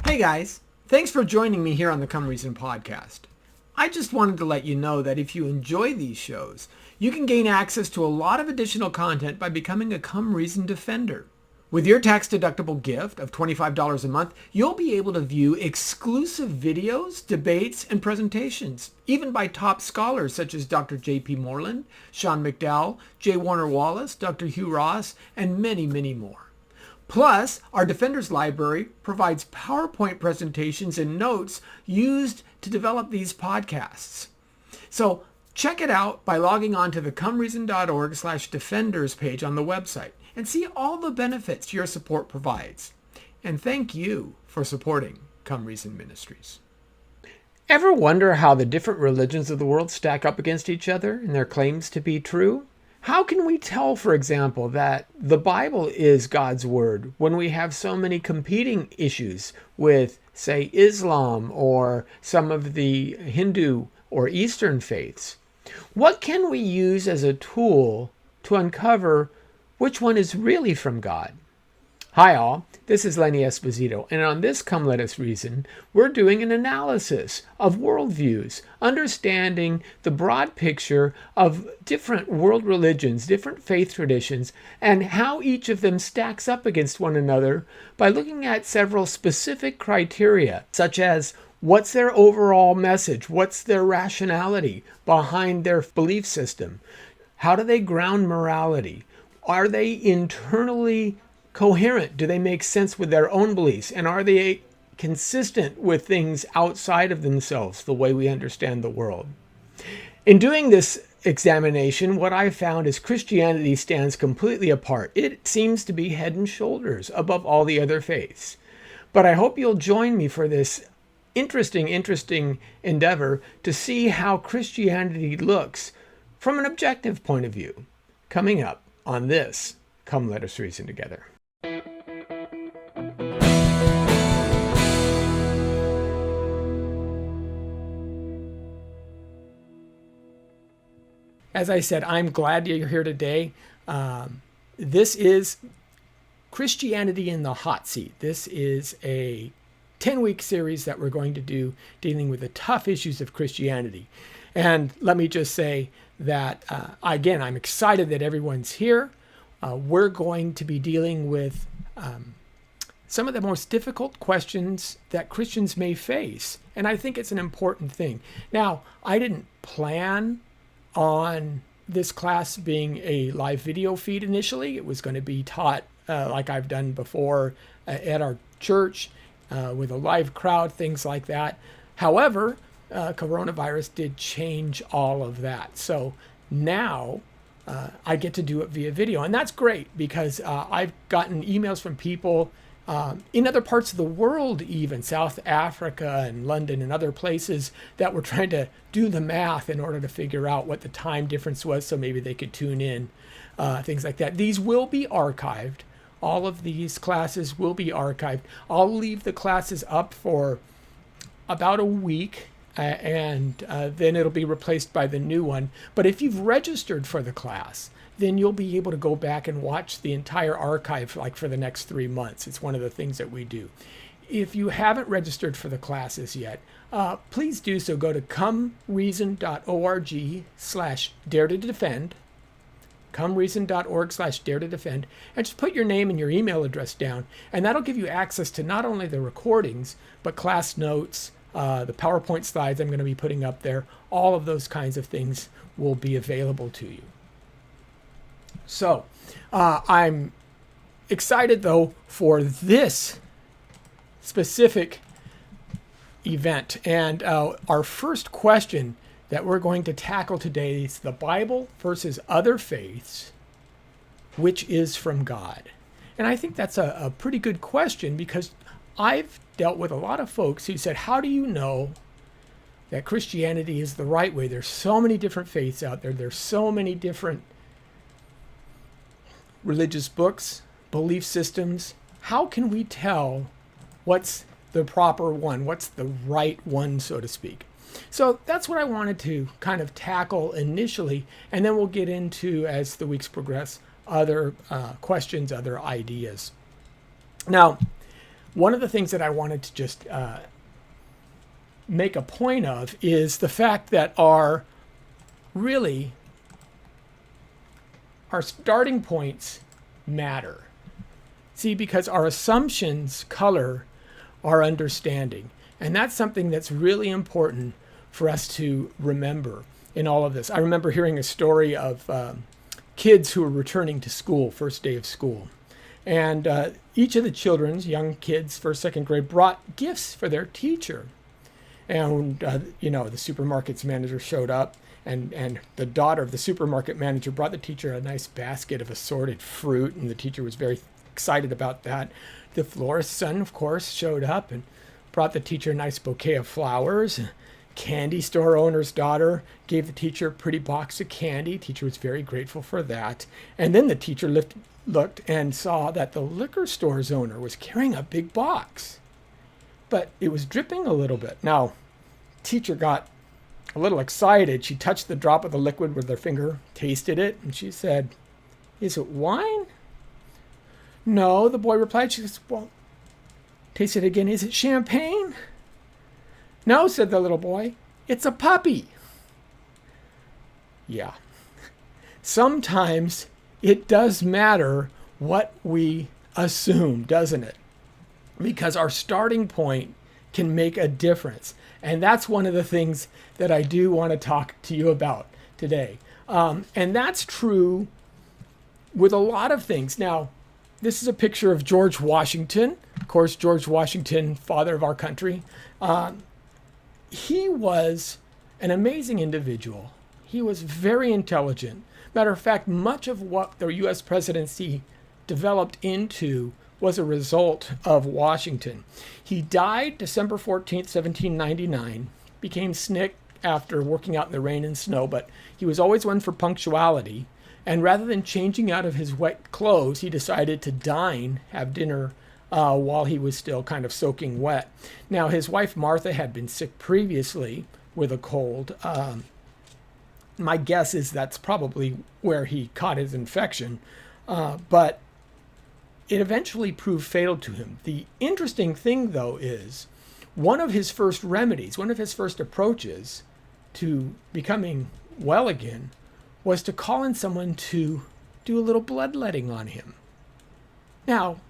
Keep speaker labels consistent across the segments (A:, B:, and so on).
A: Hey guys, thanks for joining me here on the Come Reason podcast. I just wanted to let you know that if you enjoy these shows, you can gain access to a lot of additional content by becoming a Come Reason Defender. With your tax-deductible gift of $25 a month, you'll be able to view exclusive videos, debates, and presentations, even by top scholars such as Dr. J.P. Moreland, Sean McDowell, J. Warner Wallace, Dr. Hugh Ross, and many, many more. Plus, our Defenders Library provides PowerPoint presentations and notes used to develop these podcasts. So check it out by logging on to the comereason.org/defenders page on the website and see all the benefits your support provides. And thank you for supporting Come Reason Ministries. Ever wonder how the different religions of the world stack up against each other and their claims to be true? How can we tell, for example, that the Bible is God's word when we have so many competing issues with, say, Islam or some of the Hindu or Eastern faiths? What can we use as a tool to uncover which one is really from God? Hi all, this is Lenny Esposito, and on this Come Let Us Reason, we're doing an analysis of worldviews, understanding the broad picture of different world religions, different faith traditions, and how each of them stacks up against one another by looking at several specific criteria, such as what's their overall message, what's their rationality behind their belief system, how do they ground morality, are they internally coherent? Do they make sense with their own beliefs? And are they consistent with things outside of themselves, the way we understand the world? In doing this examination, what I found is Christianity stands completely apart. It seems to be head and shoulders above all the other faiths. But I hope you'll join me for this interesting endeavor to see how Christianity looks from an objective point of view. Coming up on this, Come Let Us Reason Together. As I said, I'm glad you're here today. This is Christianity in the Hot Seat. This is a 10-week series that we're going to do dealing with the tough issues of Christianity. And let me just say that, again, I'm excited that everyone's here. We're going to be dealing with some of the most difficult questions that Christians may face. And I think it's an important thing. Now, I didn't plan on this class being a live video feed initially. It was going to be taught like I've done before at our church with a live crowd, things like that. However, coronavirus did change all of that. So now I get to do it via video. And that's great because I've gotten emails from people in other parts of the world, even South Africa and London and other places, that were trying to do the math in order to figure out what the time difference was so maybe they could tune in, things like that. These will be archived. All of these classes will be archived. I'll leave the classes up for about a week, and then it'll be replaced by the new one. But if you've registered for the class, then you'll be able to go back and watch the entire archive like for the next 3 months. It's one of the things that we do. If you haven't registered for the classes yet, please do so. Go to comereason.org/dare to defend, comereason.org/dare to defend, and just put your name and your email address down. And that'll give you access to not only the recordings, but class notes, the PowerPoint slides I'm going to be putting up there. All of those kinds of things will be available to you. So I'm excited, though, for this specific event. And our first question that we're going to tackle today is the Bible versus other faiths, which is from God? And I think that's a pretty good question because I've dealt with a lot of folks who said, how do you know that Christianity is the right way? There's so many different faiths out there. There's so many different religious books, belief systems. How can we tell what's the proper one? What's the right one, so to speak? So that's what I wanted to kind of tackle initially, and then we'll get into, as the weeks progress, other questions, other ideas. Now, one of the things that I wanted to just make a point of is the fact that our starting points matter. See, because our assumptions color our understanding. And that's something that's really important for us to remember in all of this. I remember hearing a story of kids who were returning to school, first day of school. And each of the children, young kids, first, second grade, brought gifts for their teacher. And, the supermarket's manager showed up, and the daughter of the supermarket manager brought the teacher a nice basket of assorted fruit, and the teacher was very excited about that. The florist's son, of course, showed up and brought the teacher a nice bouquet of flowers. Candy store owner's daughter gave the teacher a pretty box of candy. Teacher was very grateful for that. And then the teacher looked and saw that the liquor store's owner was carrying a big box, but it was dripping a little bit. Now, teacher got a little excited. She touched the drop of the liquid with her finger, tasted it, and she said, "Is it wine?" "No," the boy replied. She says, "Well, taste it again. Is it champagne?" "No," said the little boy. "It's a puppy." Yeah. Sometimes it does matter what we assume, doesn't it? Because our starting point can make a difference. And that's one of the things that I do want to talk to you about today. And that's true with a lot of things. Now, this is a picture of George Washington. Of course, George Washington, father of our country. He was an amazing individual. He was very intelligent. Matter of fact, much of what the U.S. presidency developed into was a result of Washington. He died December 14th, 1799, became sick after working out in the rain and snow, but he was always one for punctuality. And rather than changing out of his wet clothes, he decided to dine, have dinner, while he was still kind of soaking wet. Now, his wife Martha had been sick previously with a cold. My guess is that's probably where he caught his infection, but it eventually proved fatal to him. The interesting thing, though, is one of his first remedies, one of his first approaches to becoming well again was to call in someone to do a little bloodletting on him. Now,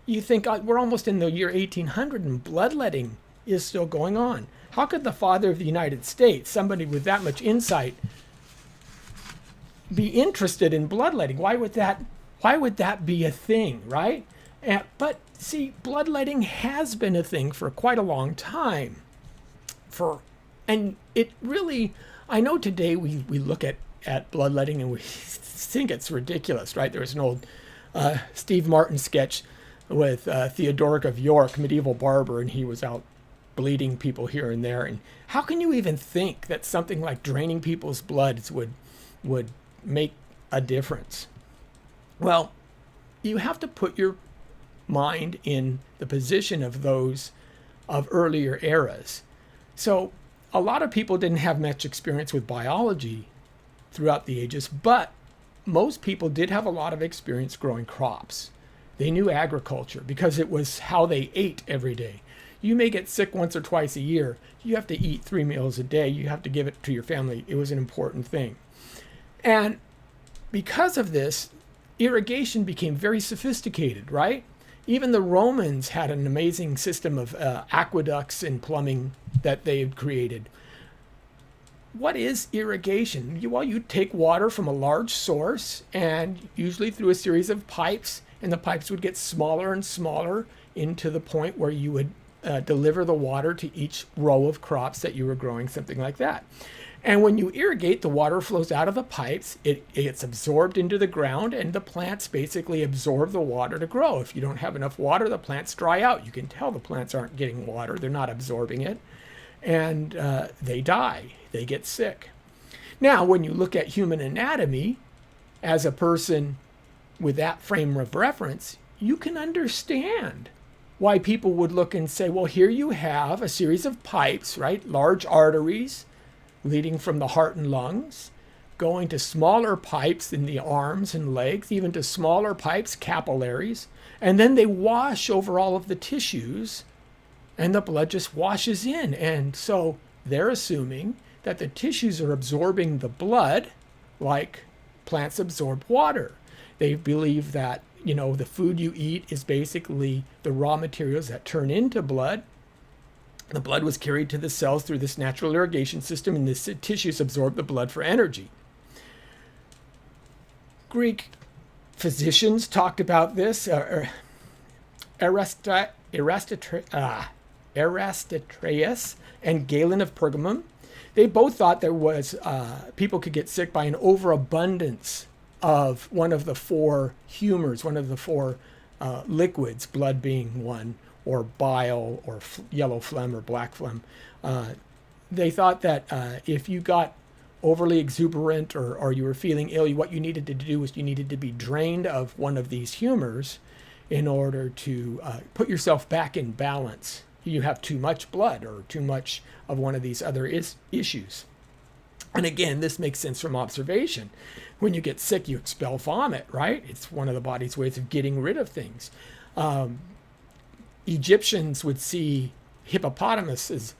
A: you think we're almost in the year 1800 and bloodletting is still going on. How could the father of the United States, somebody with that much insight, be interested in bloodletting? Why would that be a thing, right? But see, bloodletting has been a thing for quite a long time. And it really, I know today we look at bloodletting and we think it's ridiculous, right? There was an old Steve Martin sketch with Theodoric of York, medieval barber, and he was out bleeding people here and there. And how can you even think that something like draining people's bloods would make a difference? Well, you have to put your mind in the position of those of earlier eras. So a lot of people didn't have much experience with biology throughout the ages, but most people did have a lot of experience growing crops. They knew agriculture because it was how they ate every day. You may get sick once or twice a year. You have to eat 3 meals a day. You have to give it to your family. It was an important thing. And because of this, irrigation became very sophisticated, right? Even the Romans had an amazing system of aqueducts and plumbing that they had created. What is irrigation? Well, you take water from a large source and usually through a series of pipes, and the pipes would get smaller and smaller into the point where you would deliver the water to each row of crops that you were growing, something like that. And when you irrigate, the water flows out of the pipes, it gets absorbed into the ground, and the plants basically absorb the water to grow. If you don't have enough water, the plants dry out. You can tell the plants aren't getting water. They're not absorbing it. And they die. They get sick. Now, when you look at human anatomy, as a person with that frame of reference, you can understand why people would look and say, well, here you have a series of pipes, right? Large arteries leading from the heart and lungs going to smaller pipes in the arms and legs, even to smaller pipes, capillaries, and then they wash over all of the tissues and the blood just washes in. And so they're assuming that the tissues are absorbing the blood like plants absorb water. They believe that, the food you eat is basically the raw materials that turn into blood. The blood was carried to the cells through this natural irrigation system, and the tissues absorb the blood for energy. Greek physicians talked about this. Erastistraeus and Galen of Pergamum, they both thought there was people could get sick by an overabundance of one of the four humors, one of the four liquids, blood being one, or bile, or yellow phlegm, or black phlegm. They thought that if you got overly exuberant or you were feeling ill, what you needed to do was you needed to be drained of one of these humors in order to put yourself back in balance. You have too much blood or too much of one of these other issues. And again, this makes sense from observation. When you get sick, you expel vomit, right? It's one of the body's ways of getting rid of things. Egyptians would see hippopotamuses,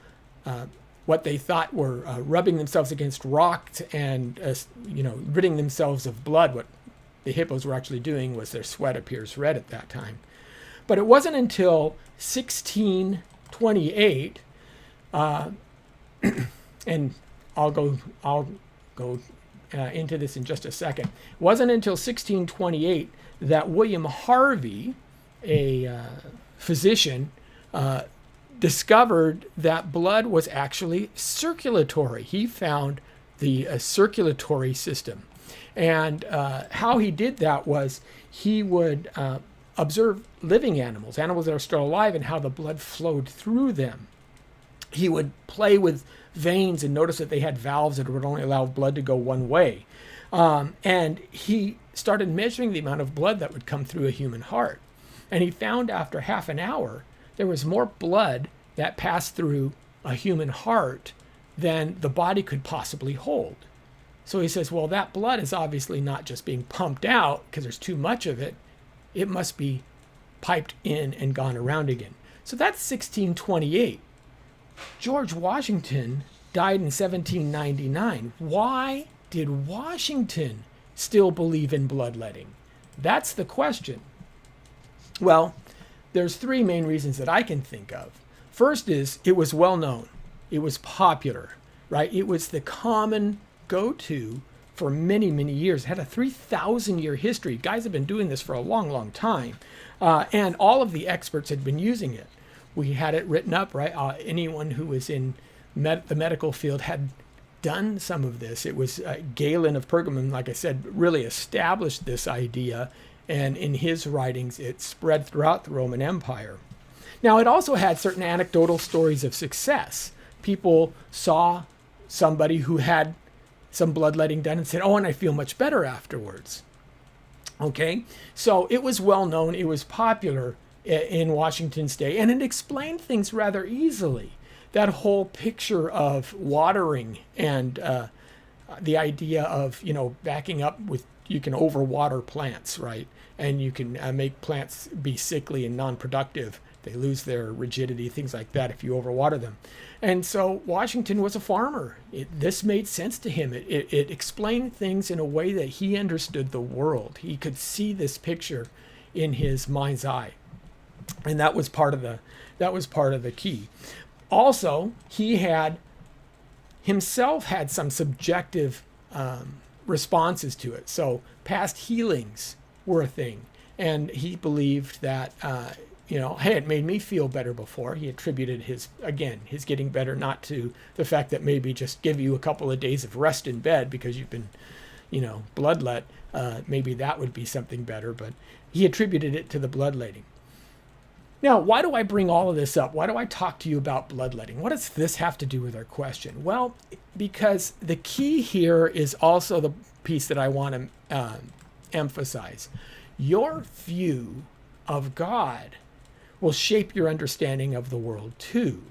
A: what they thought were rubbing themselves against rocks and, ridding themselves of blood. What the hippos were actually doing was their sweat appears red at that time. But it wasn't until 1628, and I'll go into this in just a second. It wasn't until 1628 that William Harvey, a physician, discovered that blood was actually circulatory. He found the circulatory system. And how he did that was he would observe living animals that are still alive, and how the blood flowed through them. He would play with veins and notice that they had valves that would only allow blood to go one way. And he started measuring the amount of blood that would come through a human heart. And he found after half an hour, there was more blood that passed through a human heart than the body could possibly hold. So he says, well, that blood is obviously not just being pumped out because there's too much of it. It must be piped in and gone around again. So that's 1628. George Washington died in 1799. Why did Washington still believe in bloodletting? That's the question. Well, there's three main reasons that I can think of. First is it was well known. It was popular, right? It was the common go-to for many, many years. It had a 3,000-year history. Guys have been doing this for a long, long time. And all of the experts had been using it. We had it written up, right? Anyone who was in the medical field had done some of this. It was Galen of Pergamum, like I said, really established this idea. And in his writings, it spread throughout the Roman Empire. Now, it also had certain anecdotal stories of success. People saw somebody who had some bloodletting done and said, oh, and I feel much better afterwards. Okay, so it was well known. It was popular in Washington's day, and it explained things rather easily. That whole picture of watering and the idea of, backing up with, you can overwater plants, right? And you can make plants be sickly and non-productive. They lose their rigidity, things like that if you overwater them. And so Washington was a farmer. This made sense to him. It explained things in a way that he understood the world. He could see this picture in his mind's eye. And that was part of the key. Also, he had himself had some subjective responses to it. So past healings were a thing. And he believed that, hey, it made me feel better before. He attributed his getting better not to the fact that maybe just give you a couple of days of rest in bed because you've been, bloodlet. Maybe that would be something better. But he attributed it to the bloodletting. Now, why do I bring all of this up? Why do I talk to you about bloodletting? What does this have to do with our question? Well, because the key here is also the piece that I want to emphasize. Your view of God will shape your understanding of the world too.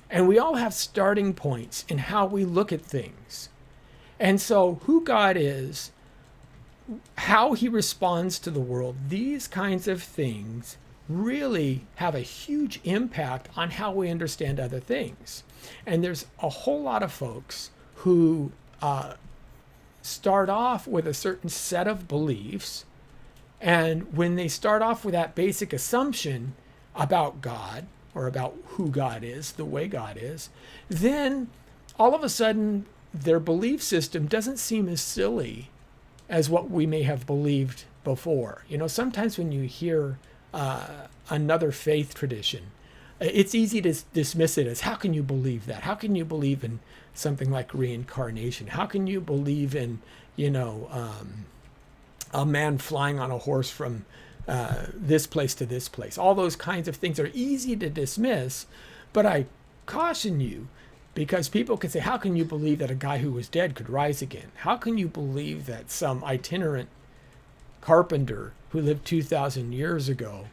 A: And we all have starting points in how we look at things. And so who God is, how he responds to the world, these kinds of things really have a huge impact on how we understand other things. And there's a whole lot of folks who start off with a certain set of beliefs. And when they start off with that basic assumption about God or about who God is, the way God is, then all of a sudden their belief system doesn't seem as silly as what we may have believed before. You know, sometimes when you hear another faith tradition, it's easy to dismiss it as, how can you believe that? How can you believe in something like reincarnation? How can you believe in, a man flying on a horse from this place to this place? All those kinds of things are easy to dismiss, but I caution you, because people can say, how can you believe that a guy who was dead could rise again? How can you believe that some itinerant carpenter who lived 2,000 years ago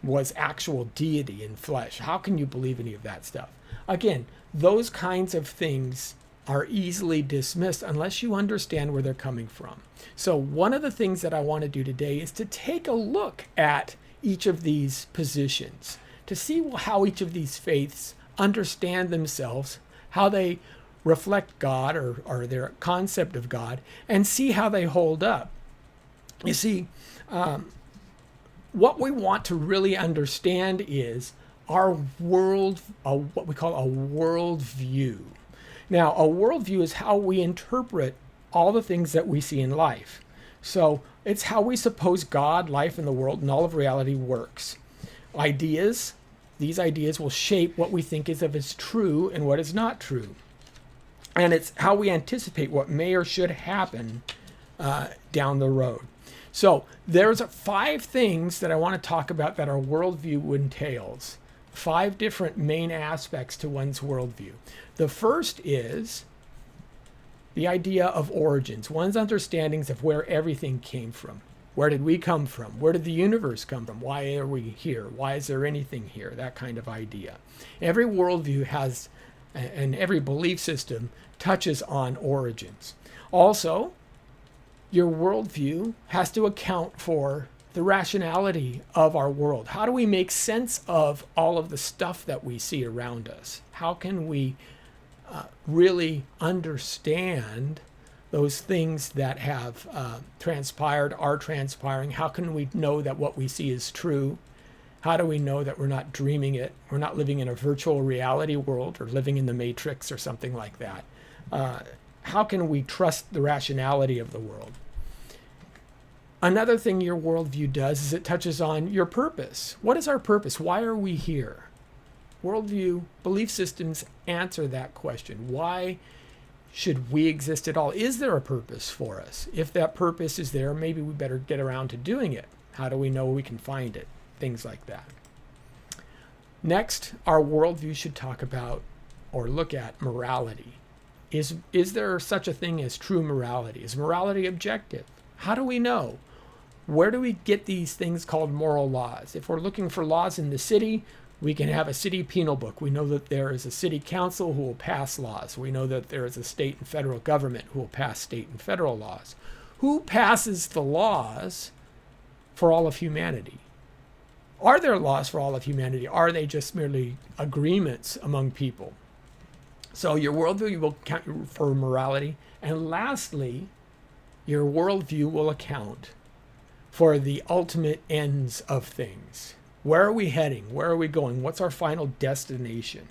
A: was actual deity in flesh? How can you believe any of that stuff? Again, those kinds of things are easily dismissed unless you understand where they're coming from. So one of the things that I want to do today is to take a look at each of these positions, to see how each of these faiths understand themselves, how they reflect God or their concept of God, and see how they hold up. You see, what we want to really understand is our world, what we call a worldview. Now, a worldview is how we interpret all the things that we see in life. So it's how we suppose God, life, and the world, and all of reality works. Ideas, these ideas will shape what we think is true and what is not true. And it's how we anticipate what may or should happen down the road. So there's 5 things that I want to talk about that our worldview entails. 5 different main aspects to one's worldview. The first is the idea of origins, one's understandings of where everything came from. Where did we come from? Where did the universe come from? Why are we here? Why is there anything here? That kind of idea. Every worldview has, and every belief system touches on origins. Also, your worldview has to account for the rationality of our world. How do we make sense of all of the stuff that we see around us? How can we really understand those things that have transpired, are transpiring? How can we know that what we see is true? How do we know that we're not dreaming it? We're not living in a virtual reality world or living in the Matrix or something like that. How can we trust the rationality of the world? Another thing your worldview does is it touches on your purpose. What is our purpose? Why are we here? Worldview, belief systems answer that question. Why should we exist at all? Is there a purpose for us? If that purpose is there, maybe we better get around to doing it. How do we know we can find it? Things like that. Next, our worldview should talk about or look at morality. Is there such a thing as true morality? Is morality objective? How do we know? Where do we get these things called moral laws? If we're looking for laws in the city, we can have a city penal book. We know that there is a city council who will pass laws. We know that there is a state and federal government who will pass state and federal laws. Who passes the laws for all of humanity? Are there laws for all of humanity? Are they just merely agreements among people? So your worldview will account for morality. And lastly, your worldview will account for the ultimate ends of things. Where are we heading? Where are we going? What's our final destination?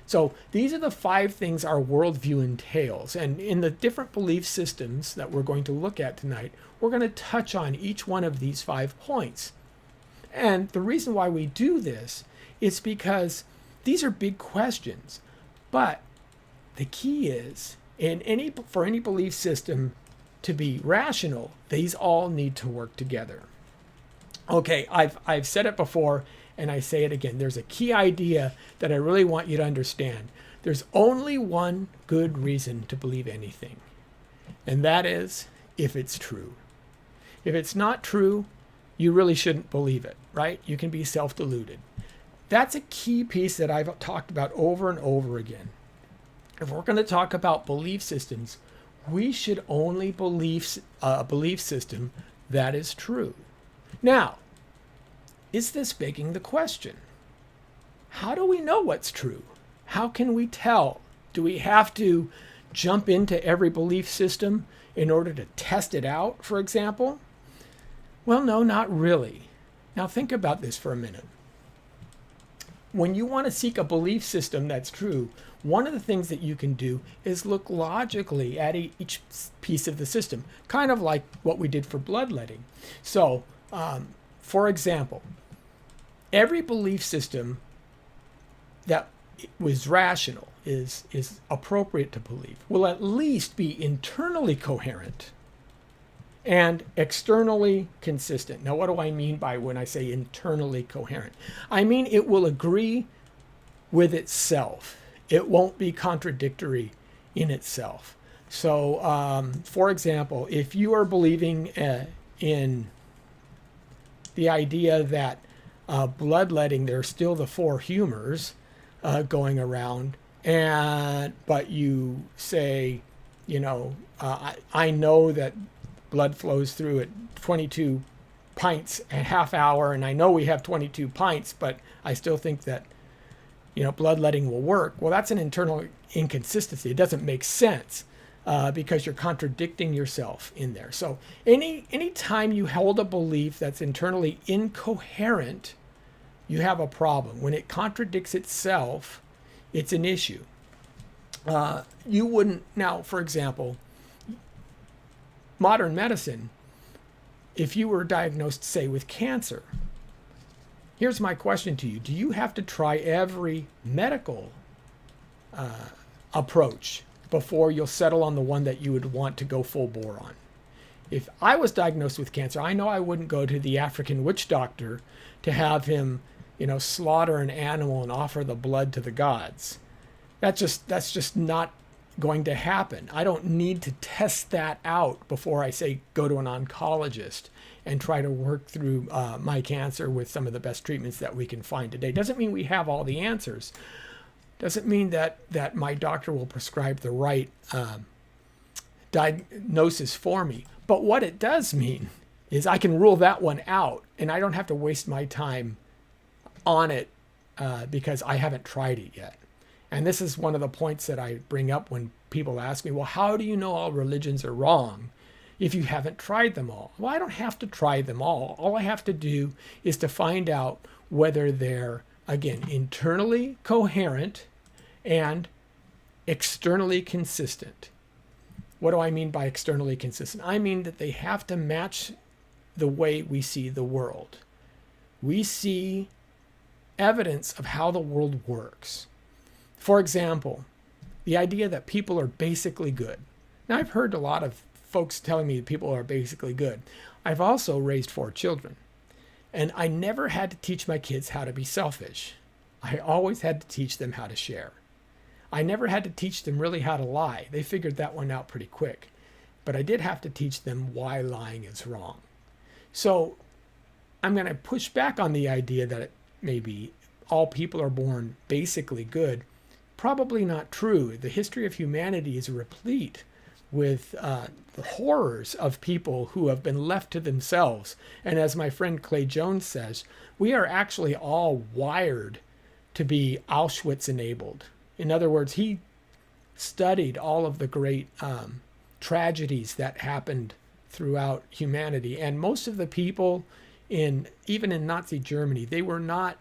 A: So these are the 5 things our worldview entails. And in the different belief systems that we're going to look at tonight, we're going to touch on each one of these 5 points. And the reason why we do this is because these are big questions. But the key is, for any belief system to be rational, these all need to work together. Okay, I've said it before, and I say it again. There's a key idea that I really want you to understand. There's only one good reason to believe anything, and that is if it's true. If it's not true, you really shouldn't believe it, right? You can be self-deluded. That's a key piece that I've talked about over and over again. If we're going to talk about belief systems, we should only believe a belief system that is true. Now, is this begging the question? How do we know what's true? How can we tell? Do we have to jump into every belief system in order to test it out, for example? Well, no, not really. Now think about this for a minute. When you want to seek a belief system that's true, one of the things that you can do is look logically at each piece of the system, kind of like what we did for bloodletting. So, for example, every belief system that was rational, is appropriate to believe, will at least be internally coherent and externally consistent. Now, what do I mean by when I say internally coherent? I mean it will agree with itself. It won't be contradictory in itself. So, for example, if you are believing in the idea that bloodletting, there's still the four humors going around, but you say, I know that blood flows through at 22 pints a half hour, and I know we have 22 pints, but I still think that, bloodletting will work. Well, that's an internal inconsistency. It doesn't make sense because you're contradicting yourself in there. So any time you hold a belief that's internally incoherent, you have a problem. When it contradicts itself, it's an issue. You wouldn't, now, for example, modern medicine, if you were diagnosed, say, with cancer, here's my question to you. Do you have to try every medical approach before you'll settle on the one that you would want to go full bore on? If I was diagnosed with cancer, I know I wouldn't go to the African witch doctor to have him, slaughter an animal and offer the blood to the gods. That's just not going to happen. I don't need to test that out before I say go to an oncologist and try to work through my cancer with some of the best treatments that we can find today. Doesn't mean we have all the answers. Doesn't mean that my doctor will prescribe the right diagnosis for me. But what it does mean is I can rule that one out, and I don't have to waste my time on it because I haven't tried it yet. And this is one of the points that I bring up when people ask me, well, how do you know all religions are wrong if you haven't tried them all? Well, I don't have to try them all. All I have to do is to find out whether they're, again, internally coherent and externally consistent. What do I mean by externally consistent? I mean that they have to match the way we see the world. We see evidence of how the world works. For example, the idea that people are basically good. Now, I've heard a lot of folks telling me that people are basically good. I've also raised 4 children, and I never had to teach my kids how to be selfish. I always had to teach them how to share. I never had to teach them really how to lie. They figured that one out pretty quick. But I did have to teach them why lying is wrong. So I'm going to push back on the idea that maybe all people are born basically good. Probably not true. The history of humanity is replete with the horrors of people who have been left to themselves. And as my friend Clay Jones says, we are actually all wired to be Auschwitz enabled. In other words, he studied all of the great tragedies that happened throughout humanity. And most of the people even in Nazi Germany, they were not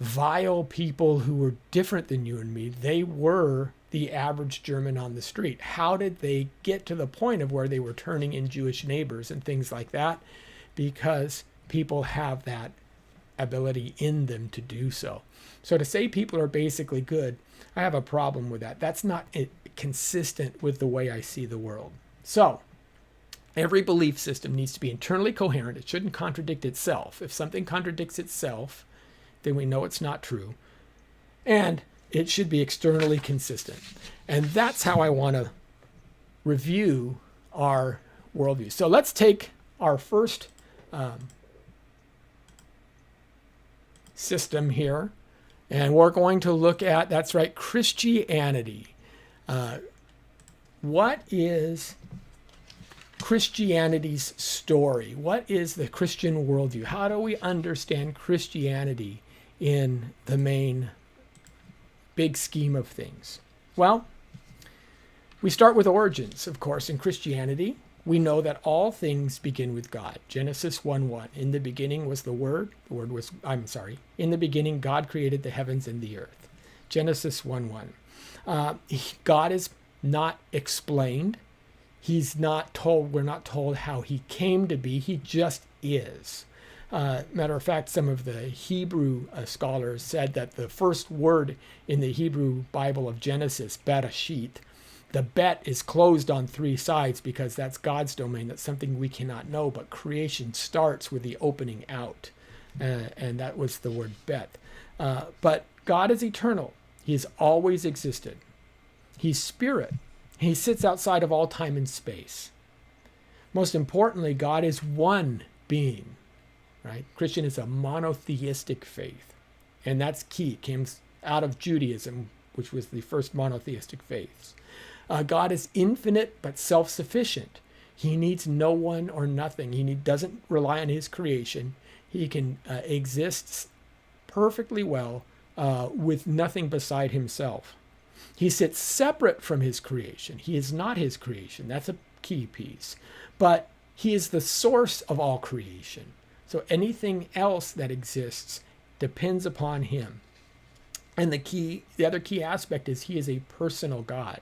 A: vile people who were different than you and me. They were the average German on the street. How did they get to the point of where they were turning in Jewish neighbors and things like that? Because people have that ability in them to do so. So to say people are basically good, I have a problem with that. That's not consistent with the way I see the world. So every belief system needs to be internally coherent. It shouldn't contradict itself. If something contradicts itself, then we know it's not true. And it should be externally consistent. And that's how I want to review our worldview. So let's take our first system here, and we're going to look at, that's right, Christianity. what is Christianity's story? What is the Christian worldview? How do we understand Christianity in the main big scheme of things? Well, we start with origins, of course. In Christianity, we know that all things begin with God. Genesis 1:1. In the beginning was the Word. In the beginning, God created the heavens and the earth. Genesis 1:1. God is not explained. He's not told, we're not told how he came to be. He just is. Matter of fact, some of the Hebrew scholars said that the first word in the Hebrew Bible of Genesis, Bereshit, the bet is closed on three sides because that's God's domain. That's something we cannot know, but creation starts with the opening out. And that was the word bet. But God is eternal. He has always existed. He's spirit. He sits outside of all time and space. Most importantly, God is one being, right? Christian is a monotheistic faith. And that's key. It came out of Judaism, which was the first monotheistic faiths. God is infinite but self-sufficient. He needs no one or nothing. He doesn't rely on his creation. He can exist perfectly well with nothing beside himself. He sits separate from his creation. He is not his creation. That's a key piece. But he is the source of all creation. So anything else that exists depends upon him. And the other key aspect is he is a personal God.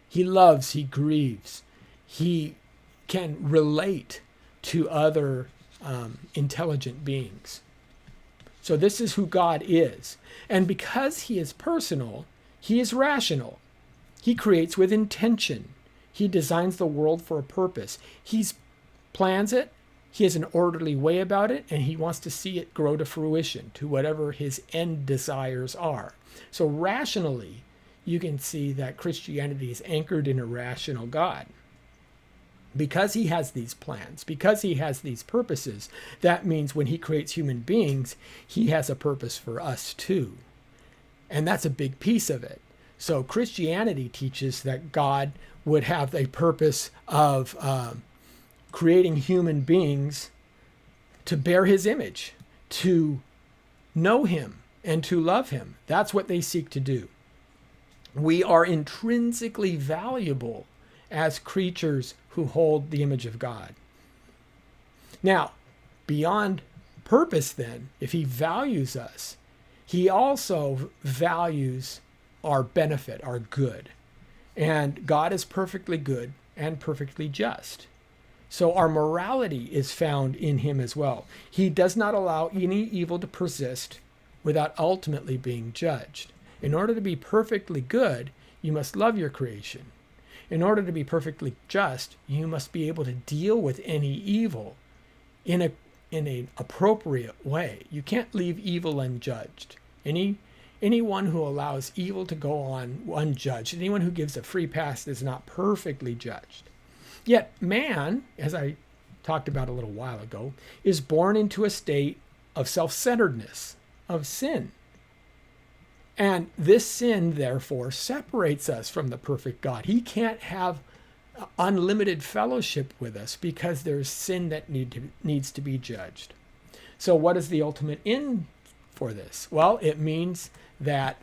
A: He loves, he grieves, he can relate to other intelligent beings. So this is who God is. And because he is personal, he is rational. He creates with intention. He designs the world for a purpose. He plans it. He has an orderly way about it, and he wants to see it grow to fruition, to whatever his end desires are. So rationally, you can see that Christianity is anchored in a rational God. Because he has these plans, because he has these purposes, that means when he creates human beings, he has a purpose for us too. And that's a big piece of it. So Christianity teaches that God would have a purpose of creating human beings to bear his image, to know him, and to love him. That's what they seek to do. We are intrinsically valuable as creatures who hold the image of God. Now, beyond purpose then, if he values us, he also values our benefit, our good. And God is perfectly good and perfectly just. So our morality is found in him as well. He does not allow any evil to persist without ultimately being judged. In order to be perfectly good, you must love your creation. In order to be perfectly just, you must be able to deal with any evil in an appropriate way. You can't leave evil unjudged. Anyone who allows evil to go on unjudged, anyone who gives a free pass is not perfectly judged. Yet man, as I talked about a little while ago, is born into a state of self-centeredness, of sin. And this sin, therefore, separates us from the perfect God. He can't have unlimited fellowship with us because there's sin that needs to be judged. So what is the ultimate end for this? Well, it means that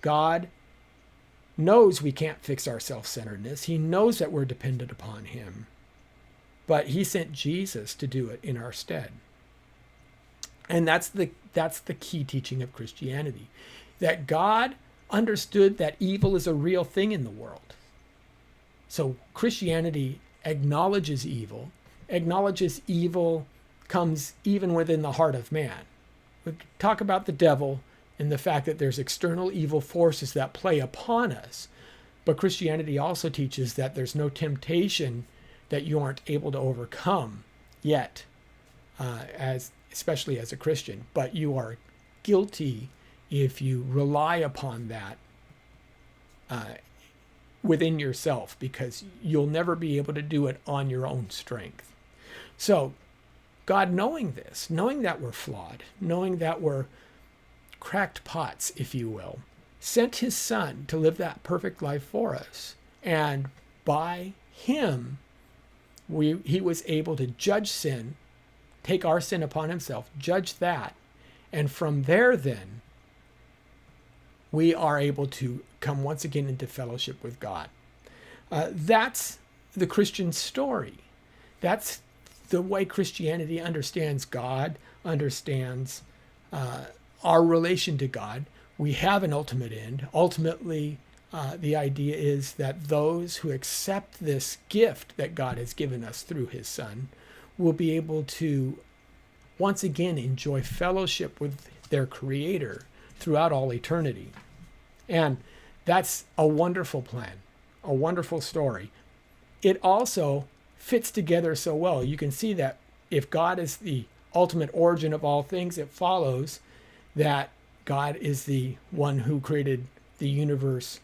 A: God knows we can't fix our self-centeredness. He knows that we're dependent upon him. But he sent Jesus to do it in our stead. And that's the key teaching of Christianity. That God understood that evil is a real thing in the world. So Christianity acknowledges evil comes even within the heart of man. We talk about the devil and the fact that there's external evil forces that play upon us. But Christianity also teaches that there's no temptation that you aren't able to overcome yet, especially as a Christian. But you are guilty if you rely upon that within yourself, because you'll never be able to do it on your own strength. So God, knowing this, knowing that we're flawed, knowing that we're cracked pots, if you will, sent his son to live that perfect life for us. And by him, he was able to judge sin, take our sin upon himself, judge that. And from there, then, we are able to come once again into fellowship with God. That's the Christian story. That's the way Christianity understands God, understands our relation to God. We have an ultimate end. Ultimately, the idea is that those who accept this gift that God has given us through his Son will be able to once again enjoy fellowship with their Creator throughout all eternity. And that's a wonderful plan, a wonderful story. It also fits together so well. You can see that if God is the ultimate origin of all things, it follows that God is the one who created the universe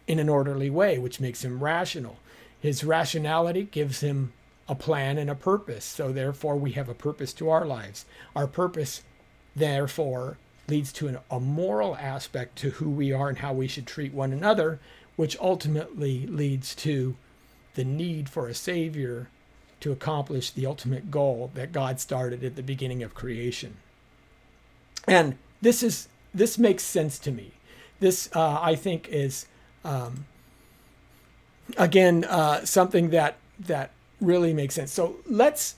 A: in an orderly way, which makes him rational. His rationality gives him a plan and a purpose. So therefore, we have a purpose to our lives. Our purpose, therefore, leads to a moral aspect to who we are and how we should treat one another, which ultimately leads to the need for a Savior to accomplish the ultimate goal that God started at the beginning of creation. And this makes sense to me. This, I think, is, something that really makes sense. So let's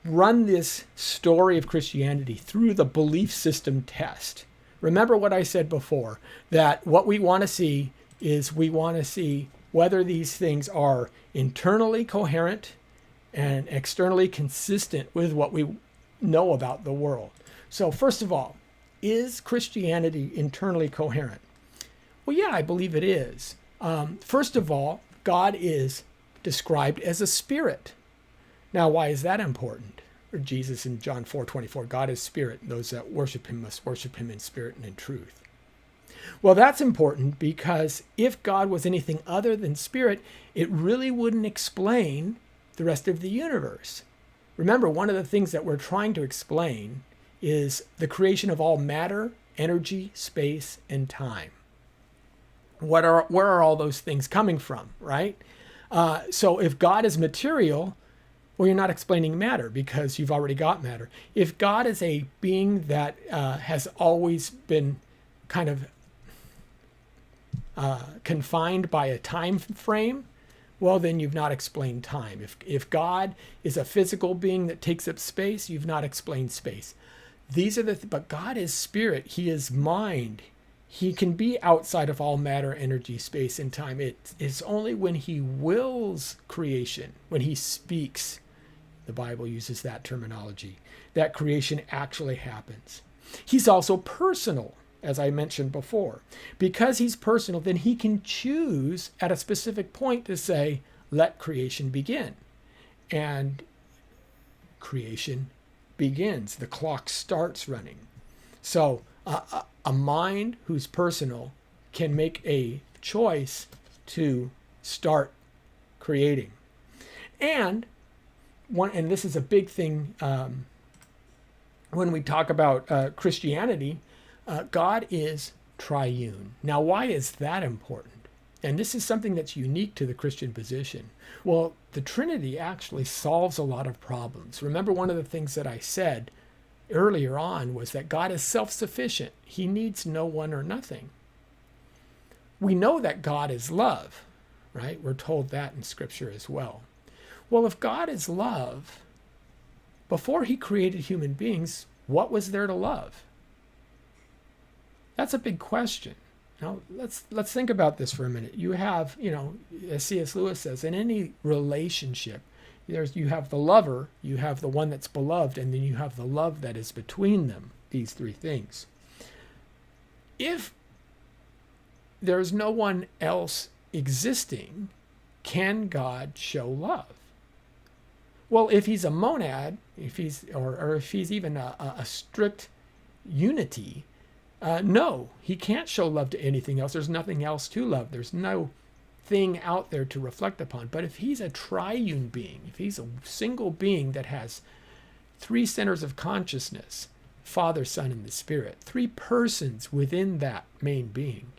A: run this story of Christianity through the belief system test. Remember what I said before, that what we want to see is we want to see whether these things are internally coherent and externally consistent with what we know about the world. So first of all, is Christianity internally coherent? Well, yeah, I believe it is. First of all, God is described as a spirit. Now, why is that important? Or Jesus in John 4:24, God is spirit, and those that worship him must worship him in spirit and in truth. Well, that's important because if God was anything other than spirit, it really wouldn't explain the rest of the universe. Remember, one of the things that we're trying to explain is the creation of all matter, energy, space, and time. Where are all those things coming from, right? So if God is material, well, you're not explaining matter because you've already got matter. If God is a being that has always been kind of confined by a time frame, well, then you've not explained time. If God is a physical being that takes up space, you've not explained space. But God is spirit. He is mind. He can be outside of all matter, energy, space, and time. It's only when he wills creation, when he speaks, the Bible uses that terminology, that creation actually happens. He's also personal, as I mentioned before. Because he's personal, then he can choose at a specific point to say, let creation begin. And creation begins. The clock starts running. So a mind who's personal can make a choice to start creating. And this is a big thing when we talk about Christianity, God is triune. Now, why is that important? And this is something that's unique to the Christian position. Well, the Trinity actually solves a lot of problems. Remember, one of the things that I said earlier on was that God is self-sufficient. He needs no one or nothing. We know that God is love, right? We're told that in Scripture as well. Well, if God is love, before he created human beings, what was there to love? That's a big question. Now, let's think about this for a minute. You have, as C.S. Lewis says, in any relationship, you have the lover, you have the one that's beloved, and then you have the love that is between them, these three things. If there's no one else existing, can God show love? Well, if he's a monad, if he's even a strict unity, no, he can't show love to anything else. There's nothing else to love. There's no thing out there to reflect upon. But if he's a triune being, if he's a single being that has three centers of consciousness, Father, Son, and the Spirit, three persons within that main being,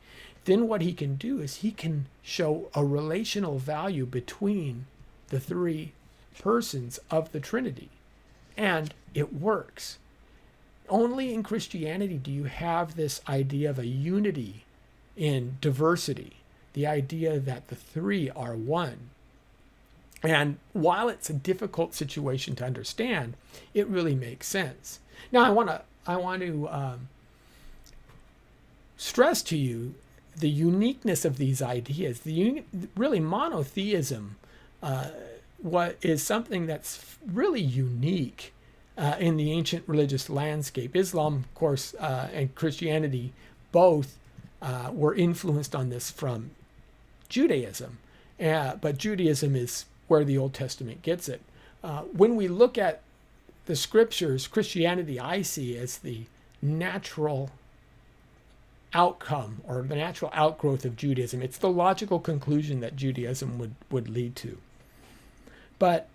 A: then what he can do is he can show a relational value between the three persons of the Trinity. And it works. Only in Christianity do you have this idea of a unity in diversity, the idea that the three are one. And while it's a difficult situation to understand, it really makes sense. Now, I want to stress to you the uniqueness of these ideas. Really, monotheism what is something that's really unique in the ancient religious landscape. Islam, of course, and Christianity both were influenced on this from Judaism, but Judaism is where the Old Testament gets it. When we look at the scriptures, Christianity I see as the natural outcome or the natural outgrowth of Judaism. It's the logical conclusion that Judaism would lead to. But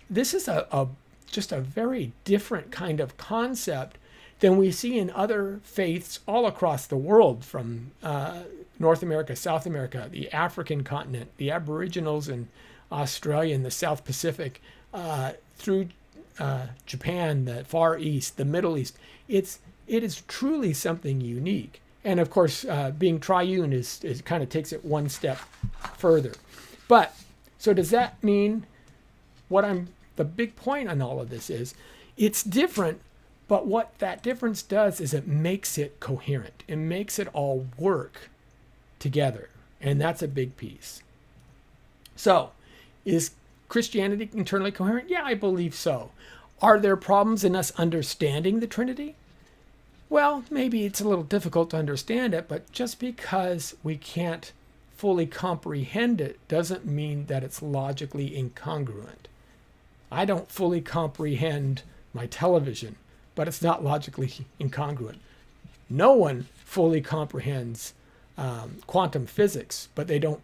A: this is just a very different kind of concept than we see in other faiths all across the world, from North America, South America, the African continent, the Aboriginals in Australia and the South Pacific, through Japan, the Far East, the Middle East. It is truly something unique. And of course, being triune is kind of takes it one step further. But so does that mean the big point on all of this is it's different, but what that difference does is it makes it coherent. It makes it all work together. And that's a big piece. So is Christianity internally coherent? Yeah, I believe so. Are there problems in us understanding the Trinity? Well, maybe it's a little difficult to understand it, but just because we can't fully comprehend it doesn't mean that it's logically incongruent. I don't fully comprehend my television, but it's not logically incongruent. No one fully comprehends quantum physics, but they don't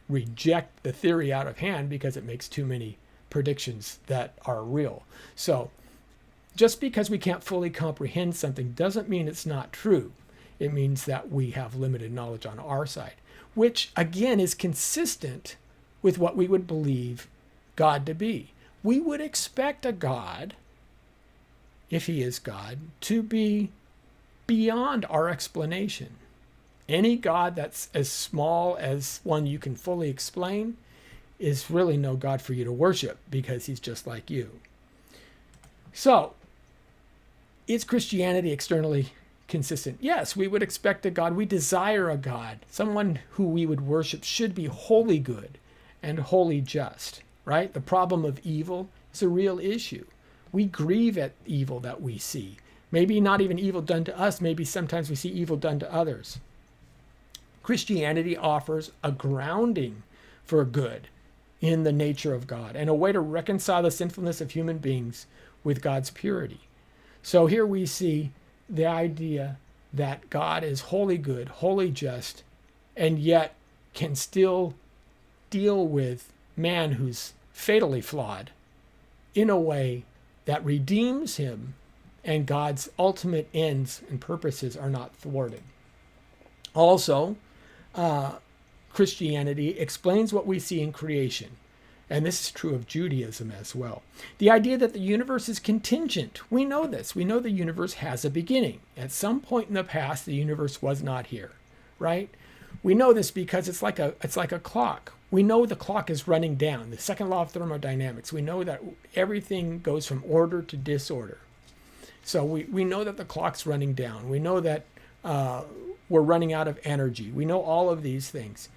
A: reject the theory out of hand because it makes too many predictions that are real. So just because we can't fully comprehend something doesn't mean it's not true. It means that we have limited knowledge on our side, which again is consistent with what we would believe God to be. We would expect a God, if he is God, to be beyond our explanation. Any God that's as small as one you can fully explain is really no God for you to worship, because he's just like you. So, is Christianity externally consistent? Yes, we would expect a God. We desire a God. Someone who we would worship should be wholly good and wholly just, right? The problem of evil is a real issue. We grieve at evil that we see. Maybe not even evil done to us. Maybe sometimes we see evil done to others. Christianity offers a grounding for good in the nature of God and a way to reconcile the sinfulness of human beings with God's purity. So here we see the idea that God is wholly good, wholly just, and yet can still deal with man who's fatally flawed in a way that redeems him, and God's ultimate ends and purposes are not thwarted. Also, Christianity explains what we see in creation. And this is true of Judaism as well. The idea that the universe is contingent. We know this. We know the universe has a beginning. At some point in the past, the universe was not here, right? We know this because it's like a clock. We know the clock is running down. The second law of thermodynamics. We know that everything goes from order to disorder. So we know that the clock's running down. We know that we're running out of energy. We know all of these things.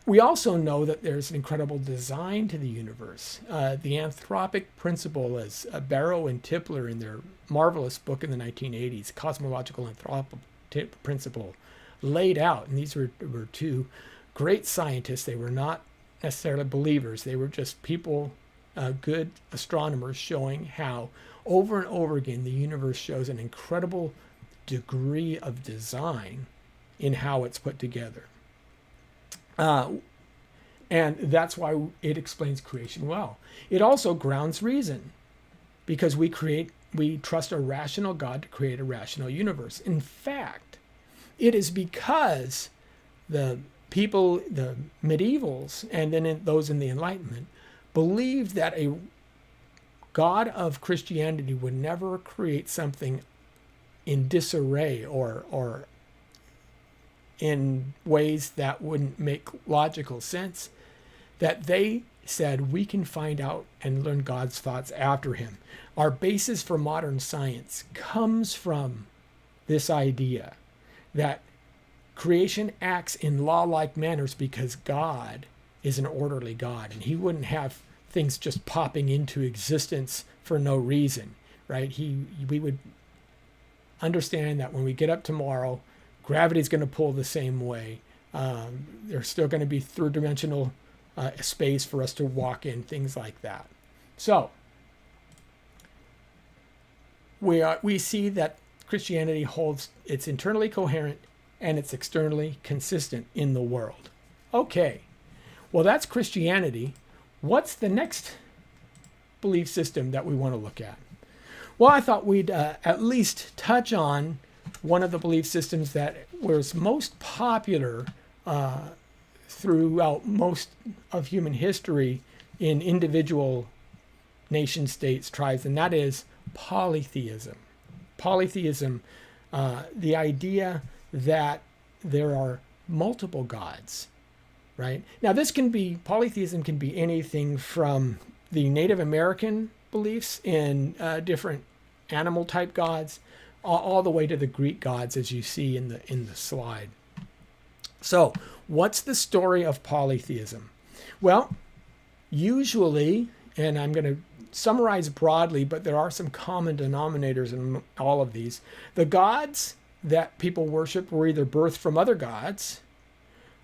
A: We also know that there's an incredible design to the universe. The anthropic principle, as Barrow and Tipler in their marvelous book in the 1980s, Cosmological Anthropic Principle, laid out. And these were two great scientists. They were not necessarily believers. They were just people, good astronomers, showing how over and over again the universe shows an incredible degree of design in how it's put together. And that's why it explains creation well. It also grounds reason, because we trust a rational God to create a rational universe. In fact, it is because the people, the medievals, and then those in the Enlightenment, believed that a God of Christianity would never create something in disarray or in ways that wouldn't make logical sense, that they said we can find out and learn God's thoughts after him. Our basis for modern science comes from this idea that creation acts in law-like manners because God is an orderly God, and he wouldn't have things just popping into existence for no reason, right? We would understand that when we get up tomorrow, gravity is going to pull the same way. There's still going to be third-dimensional space for us to walk in, things like that. So we see that Christianity holds it's internally coherent and it's externally consistent in the world. Okay, well, that's Christianity. What's the next belief system that we want to look at? Well, I thought we'd at least touch on one of the belief systems that was most popular throughout most of human history in individual nation states, tribes, and that is polytheism. Polytheism, the idea that there are multiple gods, right? Now, polytheism can be anything from the Native American beliefs in different animal type gods, all the way to the Greek gods, as you see in the slide. So, what's the story of polytheism? Well, usually, and I'm going to summarize broadly, but there are some common denominators in all of these. The gods that people worship were either birthed from other gods,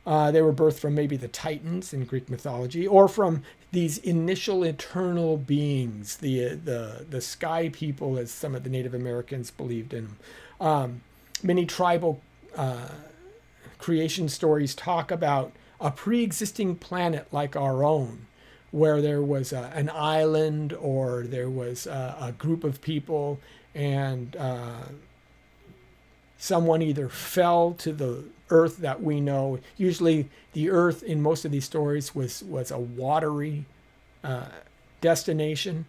A: they were birthed from maybe the Titans in Greek mythology, or from these initial eternal beings, the sky people, as some of the Native Americans believed in them. Many tribal creation stories talk about a pre-existing planet like our own, where there was an island, or there was a group of people, and someone either fell to the earth that we know. Usually the earth in most of these stories was a watery destination,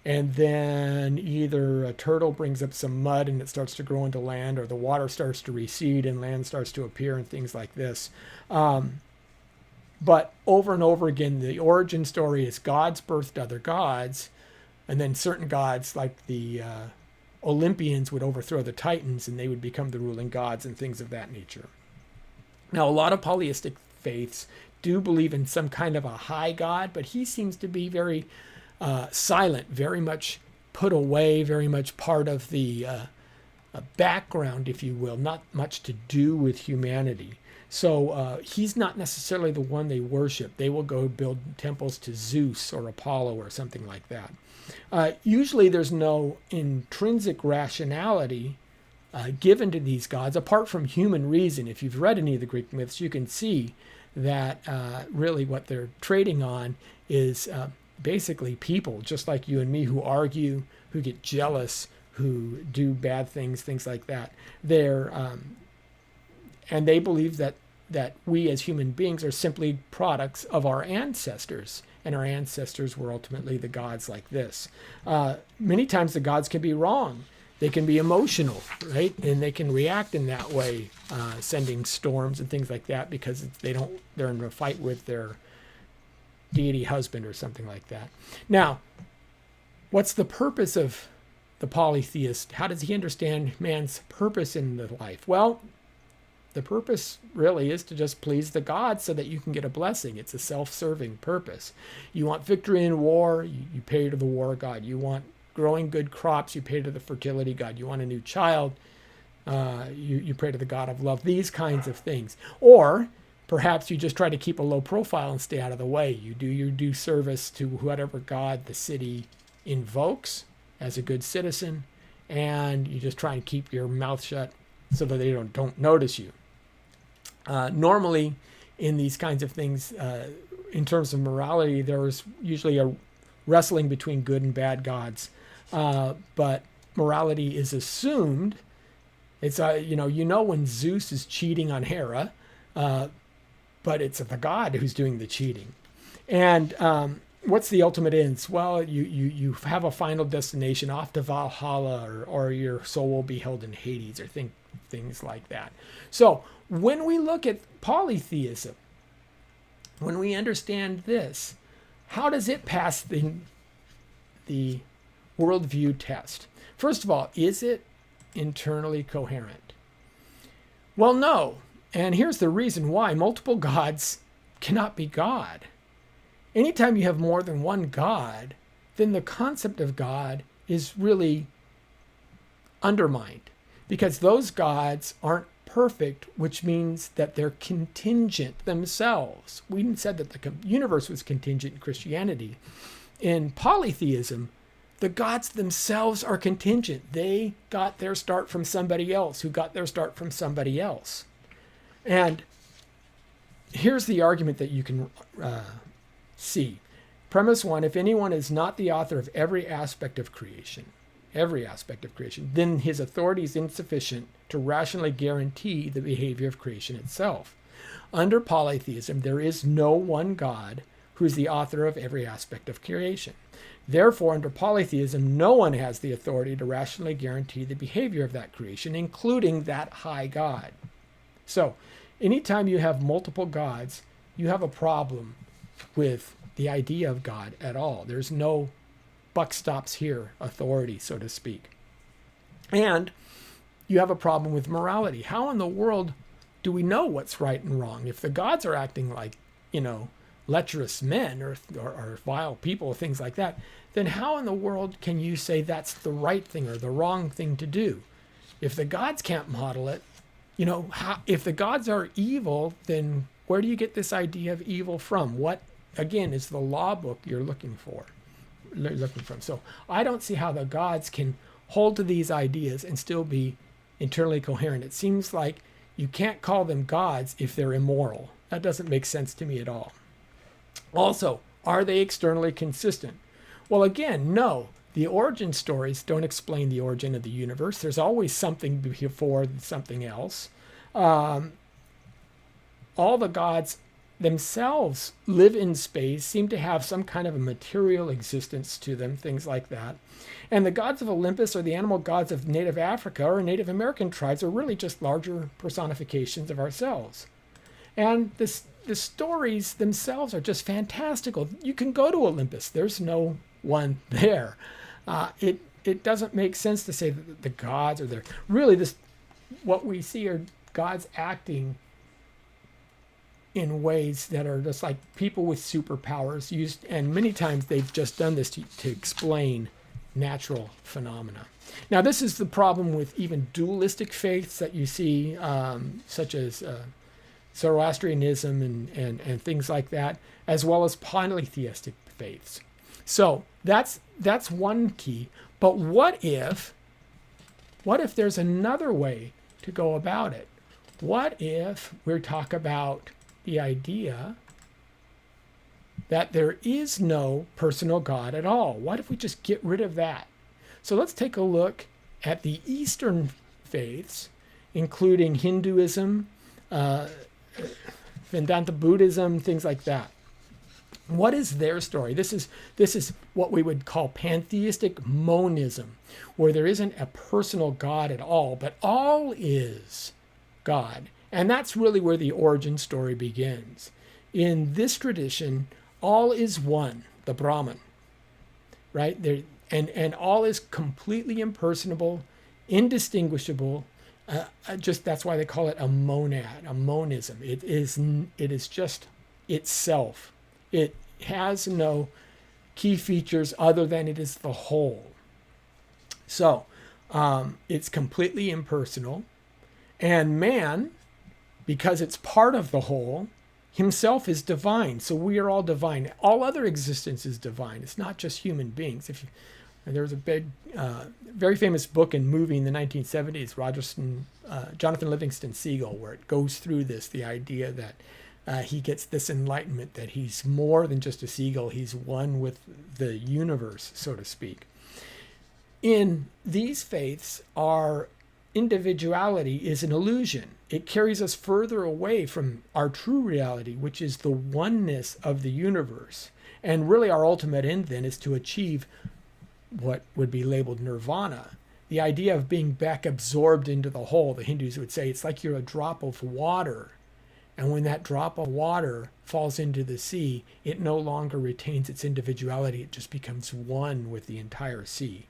A: and then either a turtle brings up some mud and it starts to grow into land, or the water starts to recede and land starts to appear, and things like this. But over and over again, the origin story is gods birthed other gods, and then certain gods like the Olympians would overthrow the Titans and they would become the ruling gods and things of that nature. Now, a lot of polytheistic faiths do believe in some kind of a high god, but he seems to be very silent, very much put away, very much part of the background, if you will, not much to do with humanity. So he's not necessarily the one they worship. They will go build temples to Zeus or Apollo or something like that. Usually there's no intrinsic rationality given to these gods, apart from human reason. If you've read any of the Greek myths, you can see that really what they're trading on is basically people, just like you and me, who argue, who get jealous, who do bad things, things like that. And they believe that we as human beings are simply products of our ancestors, and our ancestors were ultimately the gods like this. Many times the gods can be wrong. They can be emotional, right? And they can react in that way, sending storms and things like that because they're in a fight with their deity husband or something like that. Now, what's the purpose of the polytheist? How does he understand man's purpose in the life? Well, the purpose really is to just please the gods so that you can get a blessing. It's a self-serving purpose. You want victory in war, you pay to the war god. You want growing good crops, you pay to the fertility god. You want a new child, you pray to the god of love. These kinds of things. Or perhaps you just try to keep a low profile and stay out of the way. You do your due service to whatever god the city invokes as a good citizen, and you just try and keep your mouth shut so that they don't notice you. Normally, in these kinds of things, in terms of morality, there is usually a wrestling between good and bad gods. But morality is assumed. It's when Zeus is cheating on Hera, but it's the God who's doing the cheating. And what's the ultimate ends? Well, you have a final destination off to Valhalla, or your soul will be held in Hades, or things like that. So when we look at polytheism, when we understand this, how does it pass the worldview test? First of all, is it internally coherent? Well, no. And here's the reason why. Multiple gods cannot be God. Anytime you have more than one God, then the concept of God is really undermined, because those gods aren't perfect, which means that they're contingent themselves. We said that the universe was contingent in Christianity. In polytheism, the gods themselves are contingent. They got their start from somebody else who got their start from somebody else. And here's the argument that you can see. Premise one: if anyone is not the author of every aspect of creation, then his authority is insufficient to rationally guarantee the behavior of creation itself. Under polytheism, there is no one God who is the author of every aspect of creation. Therefore, under polytheism, no one has the authority to rationally guarantee the behavior of that creation, including that high God. So, anytime you have multiple gods, you have a problem with the idea of God at all. There's no buck stops here authority, so to speak. And you have a problem with morality. How in the world do we know what's right and wrong? If the gods are acting like, lecherous men or vile people, things like that, then how in the world can you say that's the right thing or the wrong thing to do? If the gods can't model it, if the gods are evil, then where do you get this idea of evil from? What, again, is the law book you're looking from? So I don't see how the gods can hold to these ideas and still be internally coherent. It seems like you can't call them gods if they're immoral. That doesn't make sense to me at all. Also, are they externally consistent? Well, again, no. The origin stories don't explain the origin of the universe. There's always something before something else. All the gods themselves live in space, seem to have some kind of a material existence to them, things like that. And the gods of Olympus, or the animal gods of native Africa or Native American tribes, are really just larger personifications of ourselves. And the stories themselves are just fantastical. You can go to Olympus. There's no one there. It doesn't make sense to say that the gods are there. Really, what we see are gods acting in ways that are just like people with superpowers used, and many times they've just done this to explain natural phenomena. Now, this is the problem with even dualistic faiths that you see, such as Zoroastrianism and things like that, as well as polytheistic faiths. So that's one key. But what if there's another way to go about it? What if we talk about the idea that there is no personal God at all? What if we just get rid of that? So let's take a look at the Eastern faiths, including Hinduism, Vedanta Buddhism, things like that. What is their story? This is what we would call pantheistic monism, where there isn't a personal God at all, but all is God. And that's really where the origin story begins. In this tradition, all is one, the Brahman, right? And all is completely impersonable, indistinguishable. That's why they call it a monad, a monism. It is just itself. It has no key features other than it is the whole. So it's completely impersonal, and man, because it's part of the whole, himself is divine. So we are all divine. All other existence is divine. It's not just human beings. There was a big, very famous book and movie in the 1970s, Jonathan Livingston Seagull, where it goes through the idea that he gets this enlightenment, that he's more than just a seagull. He's one with the universe, so to speak. In these faiths are individuality is an illusion. It carries us further away from our true reality, which is the oneness of the universe. And really our ultimate end then is to achieve what would be labeled nirvana. The idea of being back absorbed into the whole, the Hindus would say, it's like you're a drop of water. And when that drop of water falls into the sea, it no longer retains its individuality. It just becomes one with the entire sea.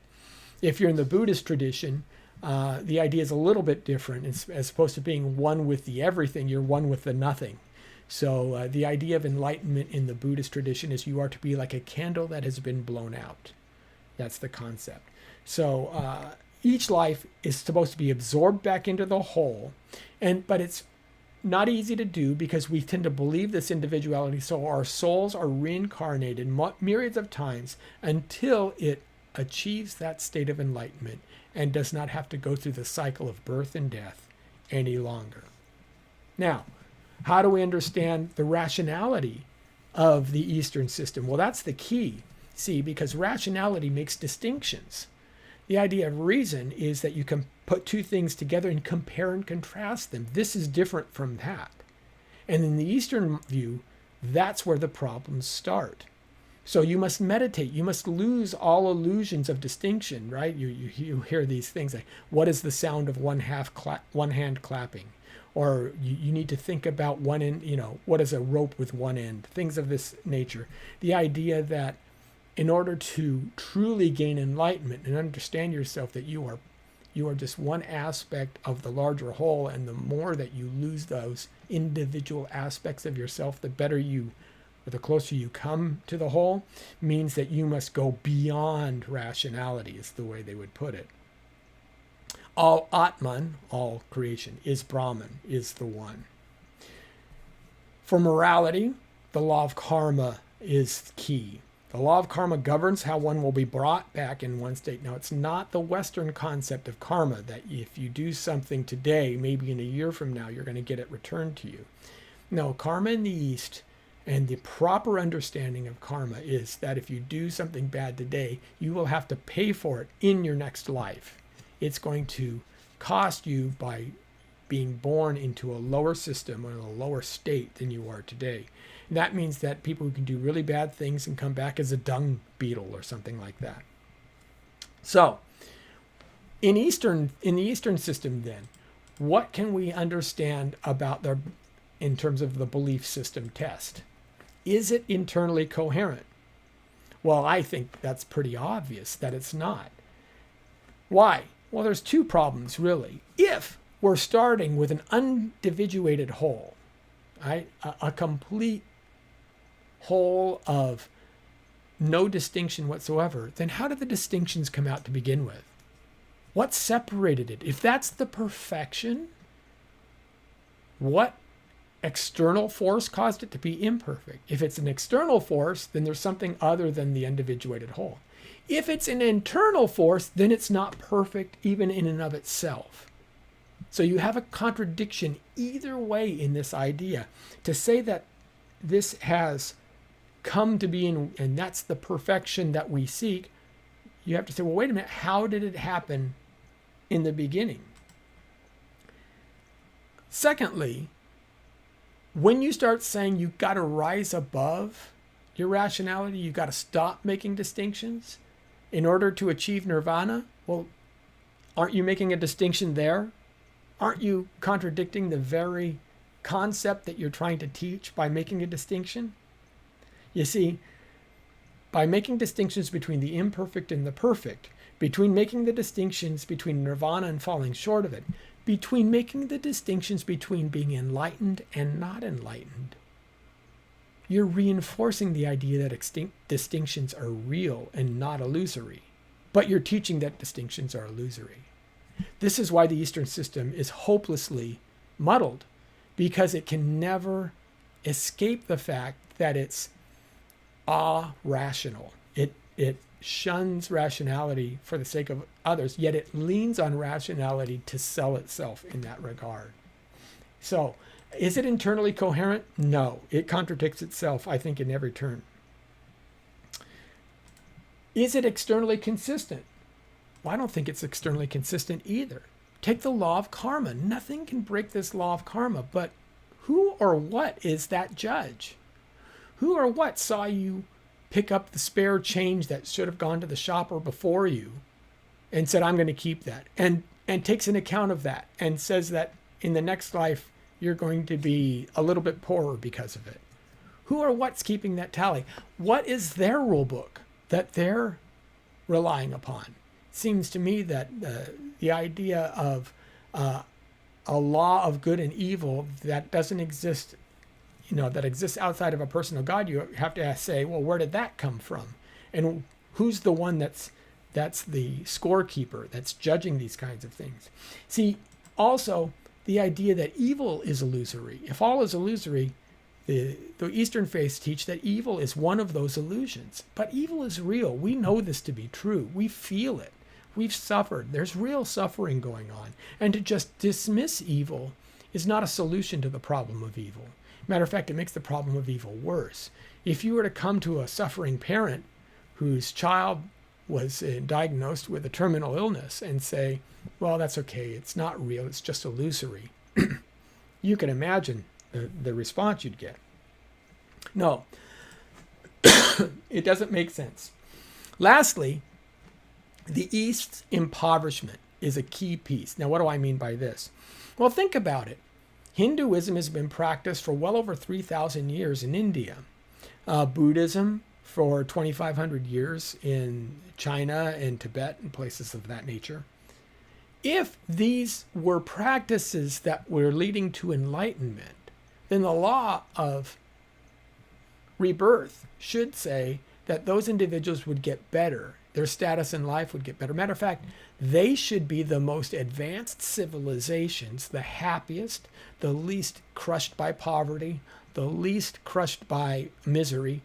A: If you're in the Buddhist tradition, the idea is a little bit different. As opposed to being one with the everything, you're one with the nothing. So the idea of enlightenment in the Buddhist tradition is you are to be like a candle that has been blown out. That's the concept. So each life is supposed to be absorbed back into the whole, but it's not easy to do because we tend to believe this individuality. So our souls are reincarnated myriads of times until it achieves that state of enlightenment and does not have to go through the cycle of birth and death any longer. Now, how do we understand the rationality of the Eastern system? Well, that's the key, see, because rationality makes distinctions. The idea of reason is that you can put two things together and compare and contrast them. This is different from that. And in the Eastern view, that's where the problems start. So you must meditate. You must lose all illusions of distinction, right? You hear these things like, what is the sound of one hand clapping? Or you need to think about one end, what is a rope with one end? Things of this nature. The idea that in order to truly gain enlightenment and understand yourself, that you are just one aspect of the larger whole, and the more that you lose those individual aspects of yourself, the better or the closer you come to the whole, means that you must go beyond rationality, is the way they would put it. All Atman, all creation, is Brahman, is the one. For morality, the law of karma is key. The law of karma governs how one will be brought back in one state. Now, it's not the Western concept of karma, that if you do something today, maybe in a year from now, you're going to get it returned to you. No, karma in the East, and the proper understanding of karma, is that if you do something bad today, you will have to pay for it in your next life. It's going to cost you by being born into a lower system or a lower state than you are today. And that means that people who can do really bad things and come back as a dung beetle or something like that. So, in the Eastern system then, what can we understand about in terms of the belief system test? Is it internally coherent? Well, I think that's pretty obvious that it's not. Why? Well, there's two problems, really. If we're starting with an undividuated whole, right? A complete whole of no distinction whatsoever, then how did the distinctions come out to begin with? What separated it? If that's the perfection, what external force caused it to be imperfect? If it's an external force, then there's something other than the undividuated whole. If it's an internal force, then it's not perfect even in and of itself. So you have a contradiction either way in this idea. To say that this has come to be and that's the perfection that we seek, you have to say, well, wait a minute, how did it happen in the beginning? Secondly, when you start saying you've got to rise above your rationality, you've got to stop making distinctions in order to achieve nirvana, well, aren't you making a distinction there? Aren't you contradicting the very concept that you're trying to teach by making a distinction? You see, by making distinctions between the imperfect and the perfect, between making the distinctions between nirvana and falling short of it, between making the distinctions between being enlightened and not enlightened, you're reinforcing the idea that distinctions are real and not illusory, but you're teaching that distinctions are illusory. This is why the Eastern system is hopelessly muddled, because it can never escape the fact that it's rational. It shuns rationality for the sake of others, yet it leans on rationality to sell itself in that regard. So, is it internally coherent? No. It contradicts itself, I think, in every turn. Is it externally consistent? Well, I don't think it's externally consistent either. Take the law of karma. Nothing can break this law of karma, but who or what is that judge? Who or what saw you pick up the spare change that should have gone to the shopper before you and said, I'm going to keep that, and takes an account of that and says that in the next life, you're going to be a little bit poorer because of it? Who or what's keeping that tally? What is their rule book that they're relying upon? Seems to me that the idea of a law of good and evil that doesn't exist, that exists outside of a personal God, you have to say, well, where did that come from? And who's the one that's the scorekeeper that's judging these kinds of things? See, also the idea that evil is illusory. If all is illusory, the Eastern faiths teach that evil is one of those illusions. But evil is real. We know this to be true. We feel it. We've suffered. There's real suffering going on. And to just dismiss evil is not a solution to the problem of evil. Matter of fact, it makes the problem of evil worse. If you were to come to a suffering parent whose child was diagnosed with a terminal illness and say, well, that's okay, it's not real, it's just illusory, you can imagine the response you'd get. No, it doesn't make sense. Lastly, the East's impoverishment is a key piece. Now, what do I mean by this? Well, think about it. Hinduism has been practiced for well over 3,000 years in India. Buddhism for 2,500 years in China and Tibet and places of that nature. If these were practices that were leading to enlightenment, then the law of rebirth should say that those individuals would get better. Their status in life would get better. Matter of fact, they should be the most advanced civilizations, the happiest, the least crushed by poverty, the least crushed by misery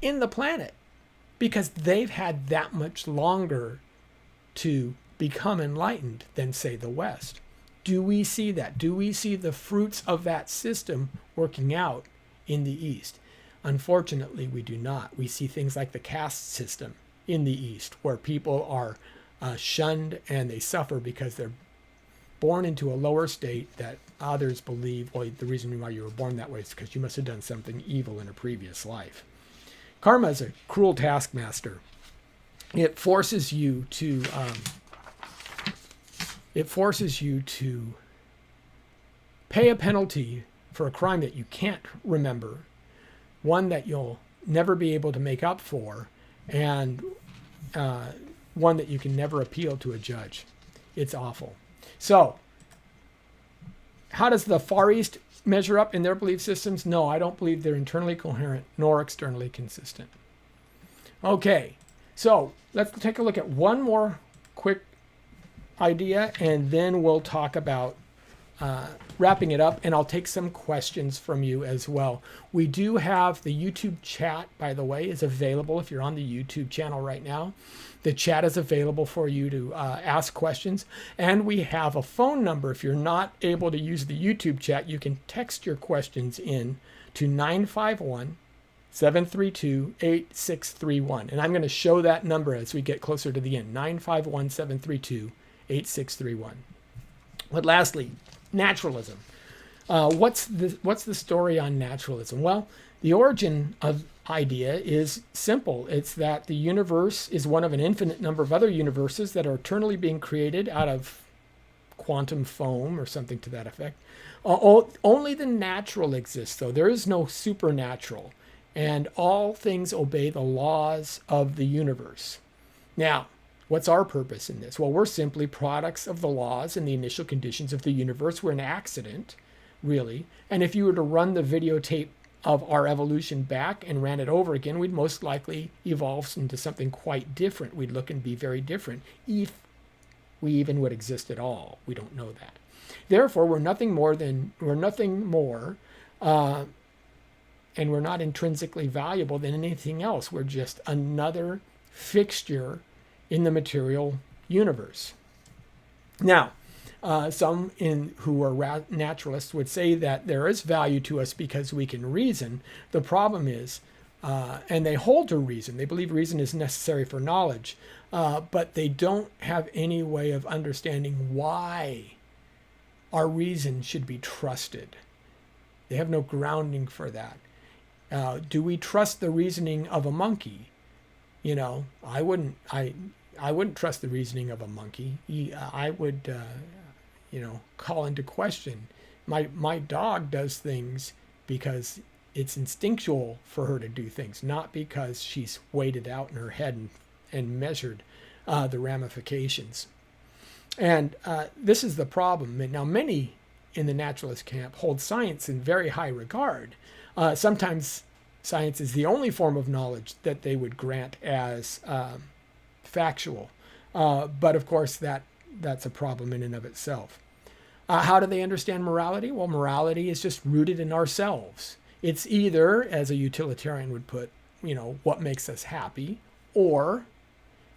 A: in the planet, because they've had that much longer to become enlightened than, say, the West. Do we see that? Do we see the fruits of that system working out in the East? Unfortunately, we do not. We see things like the caste system in the East, where people are shunned and they suffer because they're born into a lower state that others believe, well, the reason why you were born that way is because you must have done something evil in a previous life. Karma is a cruel taskmaster. It forces you to pay a penalty for a crime that you can't remember, one that you'll never be able to make up for, and one that you can never appeal to a judge. It's awful. So, how does the Far East measure up in their belief systems? No, I don't believe they're internally coherent nor externally consistent. Okay, so let's take a look at one more quick idea, and then we'll talk about wrapping it up, and I'll take some questions from you as well. We do have the YouTube chat, by the way, is available if you're on the YouTube channel right now. The chat is available for you to ask questions, and we have a phone number. If you're not able to use the YouTube chat, you can text your questions in to 951-732-8631, and I'm going to show that number as we get closer to the end, 951-732-8631. But lastly, naturalism. What's the story on naturalism? Well, the origin of idea is simple. It's that the universe is one of an infinite number of other universes that are eternally being created out of quantum foam or something to that effect. Only the natural exists, though. There is no supernatural, and all things obey the laws of the universe. Now, what's our purpose in this? Well, we're simply products of the laws and the initial conditions of the universe. We're an accident, really. And if you were to run the videotape of our evolution back and ran it over again, we'd most likely evolve into something quite different. We'd look and be very different if we even would exist at all. We don't know that. Therefore, we're nothing more, and we're not intrinsically valuable than anything else. We're just another fixture in the material universe. Now, some who are naturalists would say that there is value to us because we can reason. The problem is And they hold to reason. They believe reason is necessary for knowledge, but they don't have any way of understanding why our reason should be trusted. They have no grounding for that. Do we trust the reasoning of a monkey? I wouldn't trust the reasoning of a monkey. I would, call into question. My dog does things because it's instinctual for her to do things, not because she's weighed it out in her head and measured the ramifications. And this is the problem. Now, many in the naturalist camp hold science in very high regard. Sometimes science is the only form of knowledge that they would grant as factual. But of course, that's a problem in and of itself. How do they understand morality? Well, morality is just rooted in ourselves. It's either, as a utilitarian would put, what makes us happy, or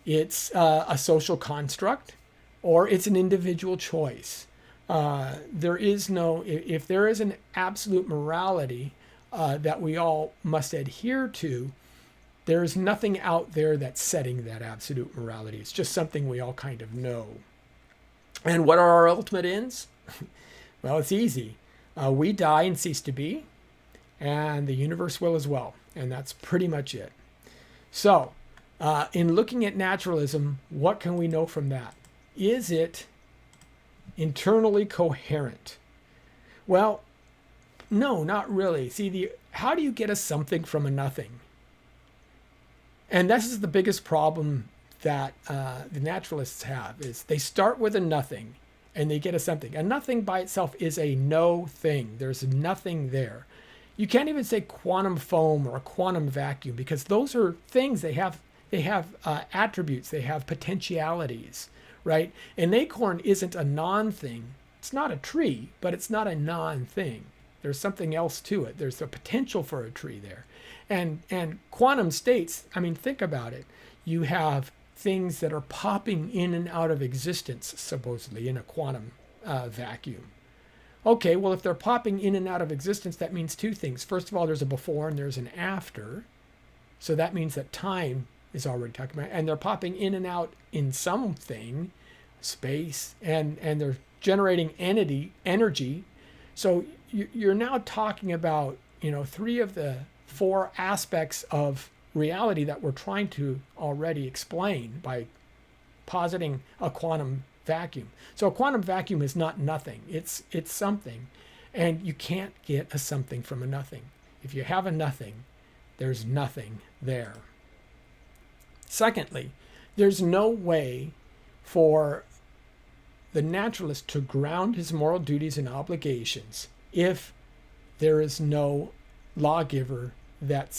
A: it's a social construct, or it's an individual choice. There is no, if there is an absolute morality that we all must adhere to, there is nothing out there that's setting that absolute morality. It's just something we all kind of know. And what are our ultimate ends? Well, it's easy. We die and cease to be, and the universe will as well. And that's pretty much it. So, in looking at naturalism, what can we know from that? Is it internally coherent? Well, no, not really. See, how do you get a something from a nothing? And this is the biggest problem that the naturalists have, is they start with a nothing and they get a something. A nothing by itself is a no thing. There's nothing there. You can't even say quantum foam or a quantum vacuum, because those are things. They have attributes. They have potentialities, right? An acorn isn't a non-thing. It's not a tree, but it's not a non-thing. There's something else to it. There's a potential for a tree there. And quantum states, I mean, think about it. You have things that are popping in and out of existence, supposedly, in a quantum vacuum. Okay, well, if they're popping in and out of existence, that means two things. First of all, there's a before and there's an after. So that means that time is already talking about, and they're popping in and out in something, space, and they're generating energy. So you're now talking about, three of the four aspects of reality that we're trying to already explain by positing a quantum vacuum. So a quantum vacuum is not nothing. It's something. And you can't get a something from a nothing. If you have a nothing, there's nothing there. Secondly, there's no way for the naturalist to ground his moral duties and obligations if there is no lawgiver that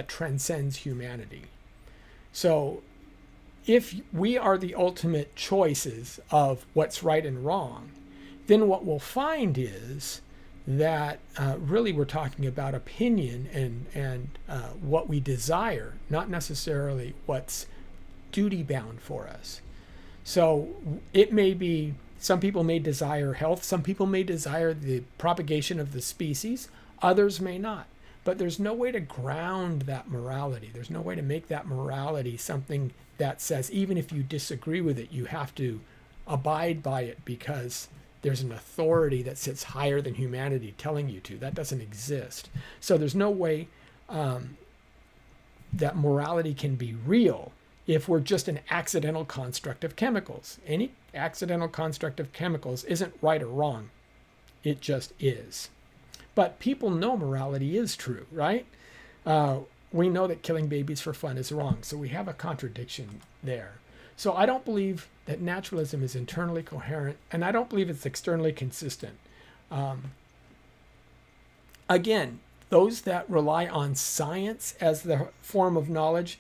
A: transcends humanity. So if we are the ultimate choices of what's right and wrong, then what we'll find is that really we're talking about opinion and what we desire, not necessarily what's duty bound for us. So it may be, some people may desire health, some people may desire the propagation of the species, others may not. But there's no way to ground that morality. There's no way to make that morality something that says, even if you disagree with it, you have to abide by it because there's an authority that sits higher than humanity telling you to. That doesn't exist. So there's no way that morality can be real if we're just an accidental construct of chemicals. Any accidental construct of chemicals isn't right or wrong. It just is. But people know morality is true, right? We know that killing babies for fun is wrong. So we have a contradiction there. So I don't believe that naturalism is internally coherent, and I don't believe it's externally consistent. Again, those that rely on science as the form of knowledge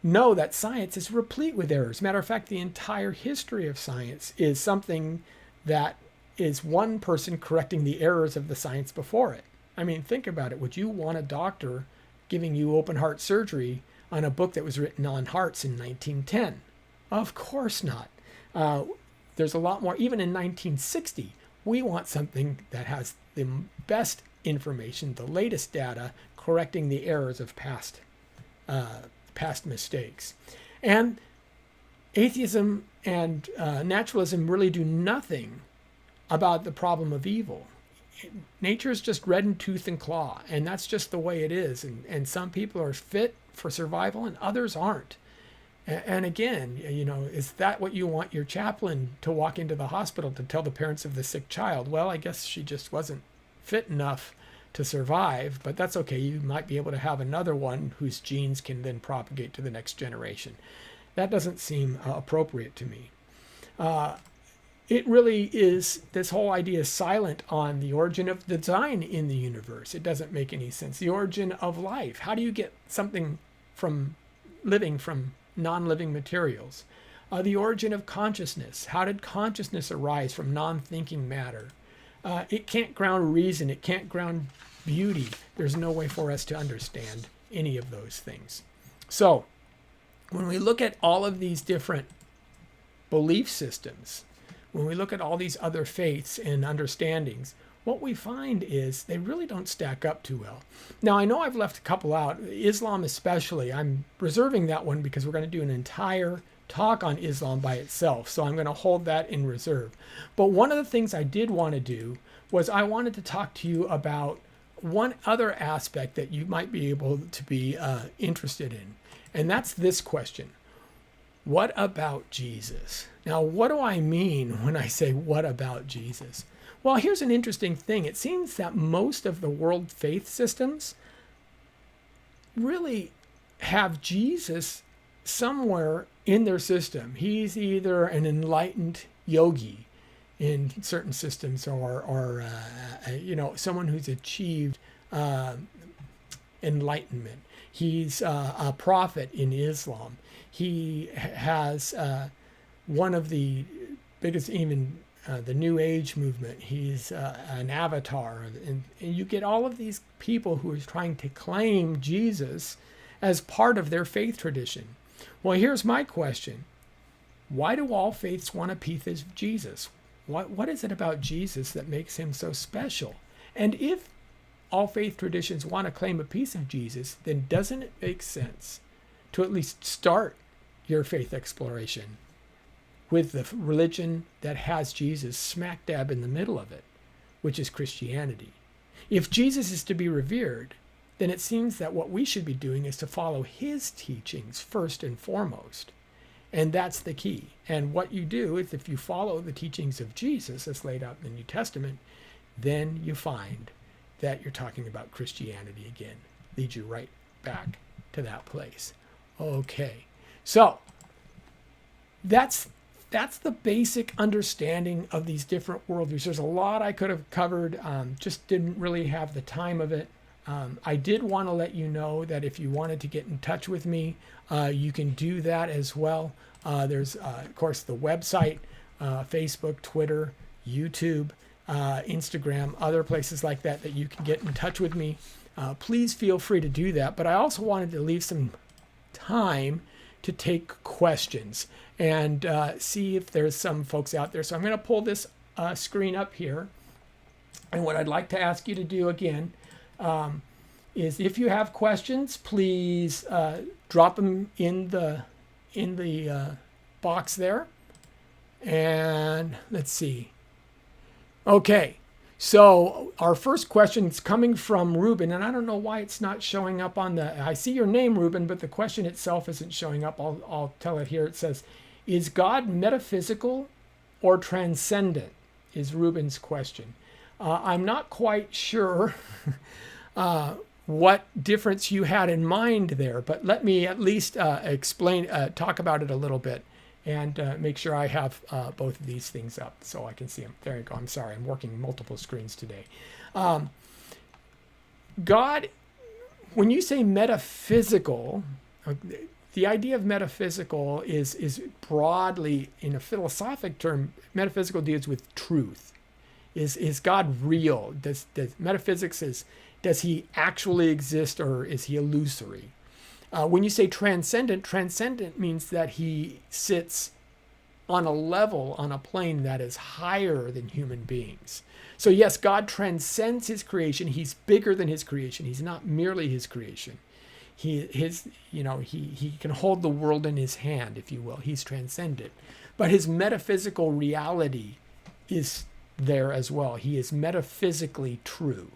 A: know that science is replete with errors. Matter of fact, the entire history of science is something that is one person correcting the errors of the science before it. I mean, think about it. Would you want a doctor giving you open heart surgery on a book that was written on hearts in 1910? Of course not. There's a lot more. Even in 1960, we want something that has the best information, the latest data, correcting the errors of past mistakes. And atheism and naturalism really do nothing about the problem of evil. Nature is just red in tooth and claw, and that's just the way it is. And some people are fit for survival and others aren't. And again, is that what you want your chaplain to walk into the hospital to tell the parents of the sick child? Well, I guess she just wasn't fit enough to survive, but that's okay. You might be able to have another one whose genes can then propagate to the next generation. That doesn't seem appropriate to me. It really is, this whole idea is silent on the origin of the design in the universe. It doesn't make any sense. The origin of life. How do you get something from living from non-living materials? The origin of consciousness. How did consciousness arise from non-thinking matter? It can't ground reason. It can't ground beauty. There's no way for us to understand any of those things. So when we look at all of these different belief systems, when we look at all these other faiths and understandings, what we find is they really don't stack up too well. Now, I know I've left a couple out, Islam especially. I'm reserving that one because we're going to do an entire talk on Islam by itself, so I'm going to hold that in reserve. But one of the things I did want to do was I wanted to talk to you about one other aspect that you might be able to be interested in, and that's this question. What about Jesus? Now, what do I mean when I say, what about Jesus? Well, here's an interesting thing. It seems that most of the world faith systems really have Jesus somewhere in their system. He's either an enlightened yogi in certain systems or someone who's achieved enlightenment. He's a prophet in Islam. He has one of the biggest, even the New Age movement. He's an avatar. And you get all of these people who are trying to claim Jesus as part of their faith tradition. Well, here's my question. Why do all faiths want a piece of Jesus? What is it about Jesus that makes him so special? And if all faith traditions want to claim a piece of Jesus, then doesn't it make sense to at least start your faith exploration with the religion that has Jesus smack dab in the middle of it, which is Christianity? If Jesus is to be revered, then it seems that what we should be doing is to follow his teachings first and foremost. And that's the key. And what you do is if you follow the teachings of Jesus as laid out in the New Testament, then you find that you're talking about Christianity again. Leads you right back to that place. Okay. So that's the basic understanding of these different worldviews. There's a lot I could have covered, just didn't really have the time of it. I did want to let you know that if you wanted to get in touch with me, you can do that as well. There's, of course, the website, Facebook, Twitter, YouTube, Instagram, other places like that you can get in touch with me. Please feel free to do that. But I also wanted to leave some time to take questions and see if there's some folks out there. So I'm going to pull this screen up here. And what I'd like to ask you to do again is if you have questions, please drop them in the box there. And let's see. Okay, so our first question is coming from Ruben, and I don't know why it's not showing up on I see your name, Ruben, but the question itself isn't showing up. I'll tell it here. It says, is God metaphysical or transcendent? Is Ruben's question. I'm not quite sure what difference you had in mind there, but let me at least talk about it a little bit and make sure I have both of these things up so I can see them. There you go. I'm sorry. I'm working multiple screens today. God, when you say metaphysical, the idea of metaphysical is broadly, in a philosophic term, metaphysical deals with truth. Is God real? Does metaphysics does he actually exist, or is he illusory? When you say transcendent means that he sits on a level, on a plane that is higher than human beings. So yes, God transcends his creation. He's bigger than his creation. He's not merely his creation. He can hold the world in his hand, if you will. He's transcended. But his metaphysical reality is there as well. He is metaphysically true.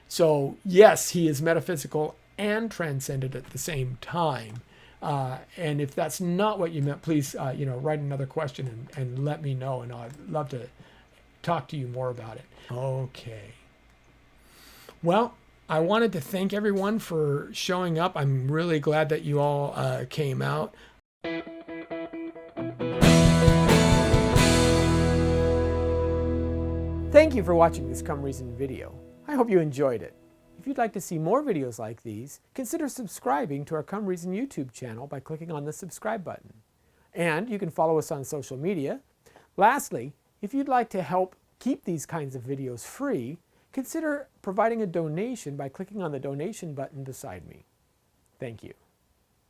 A: So yes, he is metaphysical and transcended at the same time. And if that's not what you meant, please, write another question and let me know, and I'd love to talk to you more about it. Okay. Well, I wanted to thank everyone for showing up. I'm really glad that you all came out. Thank you for watching this Come Reason video. I hope you enjoyed it. If you'd like to see more videos like these, consider subscribing to our Come Reason YouTube channel by clicking on the subscribe button. And you can follow us on social media. Lastly, if you'd like to help keep these kinds of videos free, consider providing a donation by clicking on the donation button beside me. Thank you.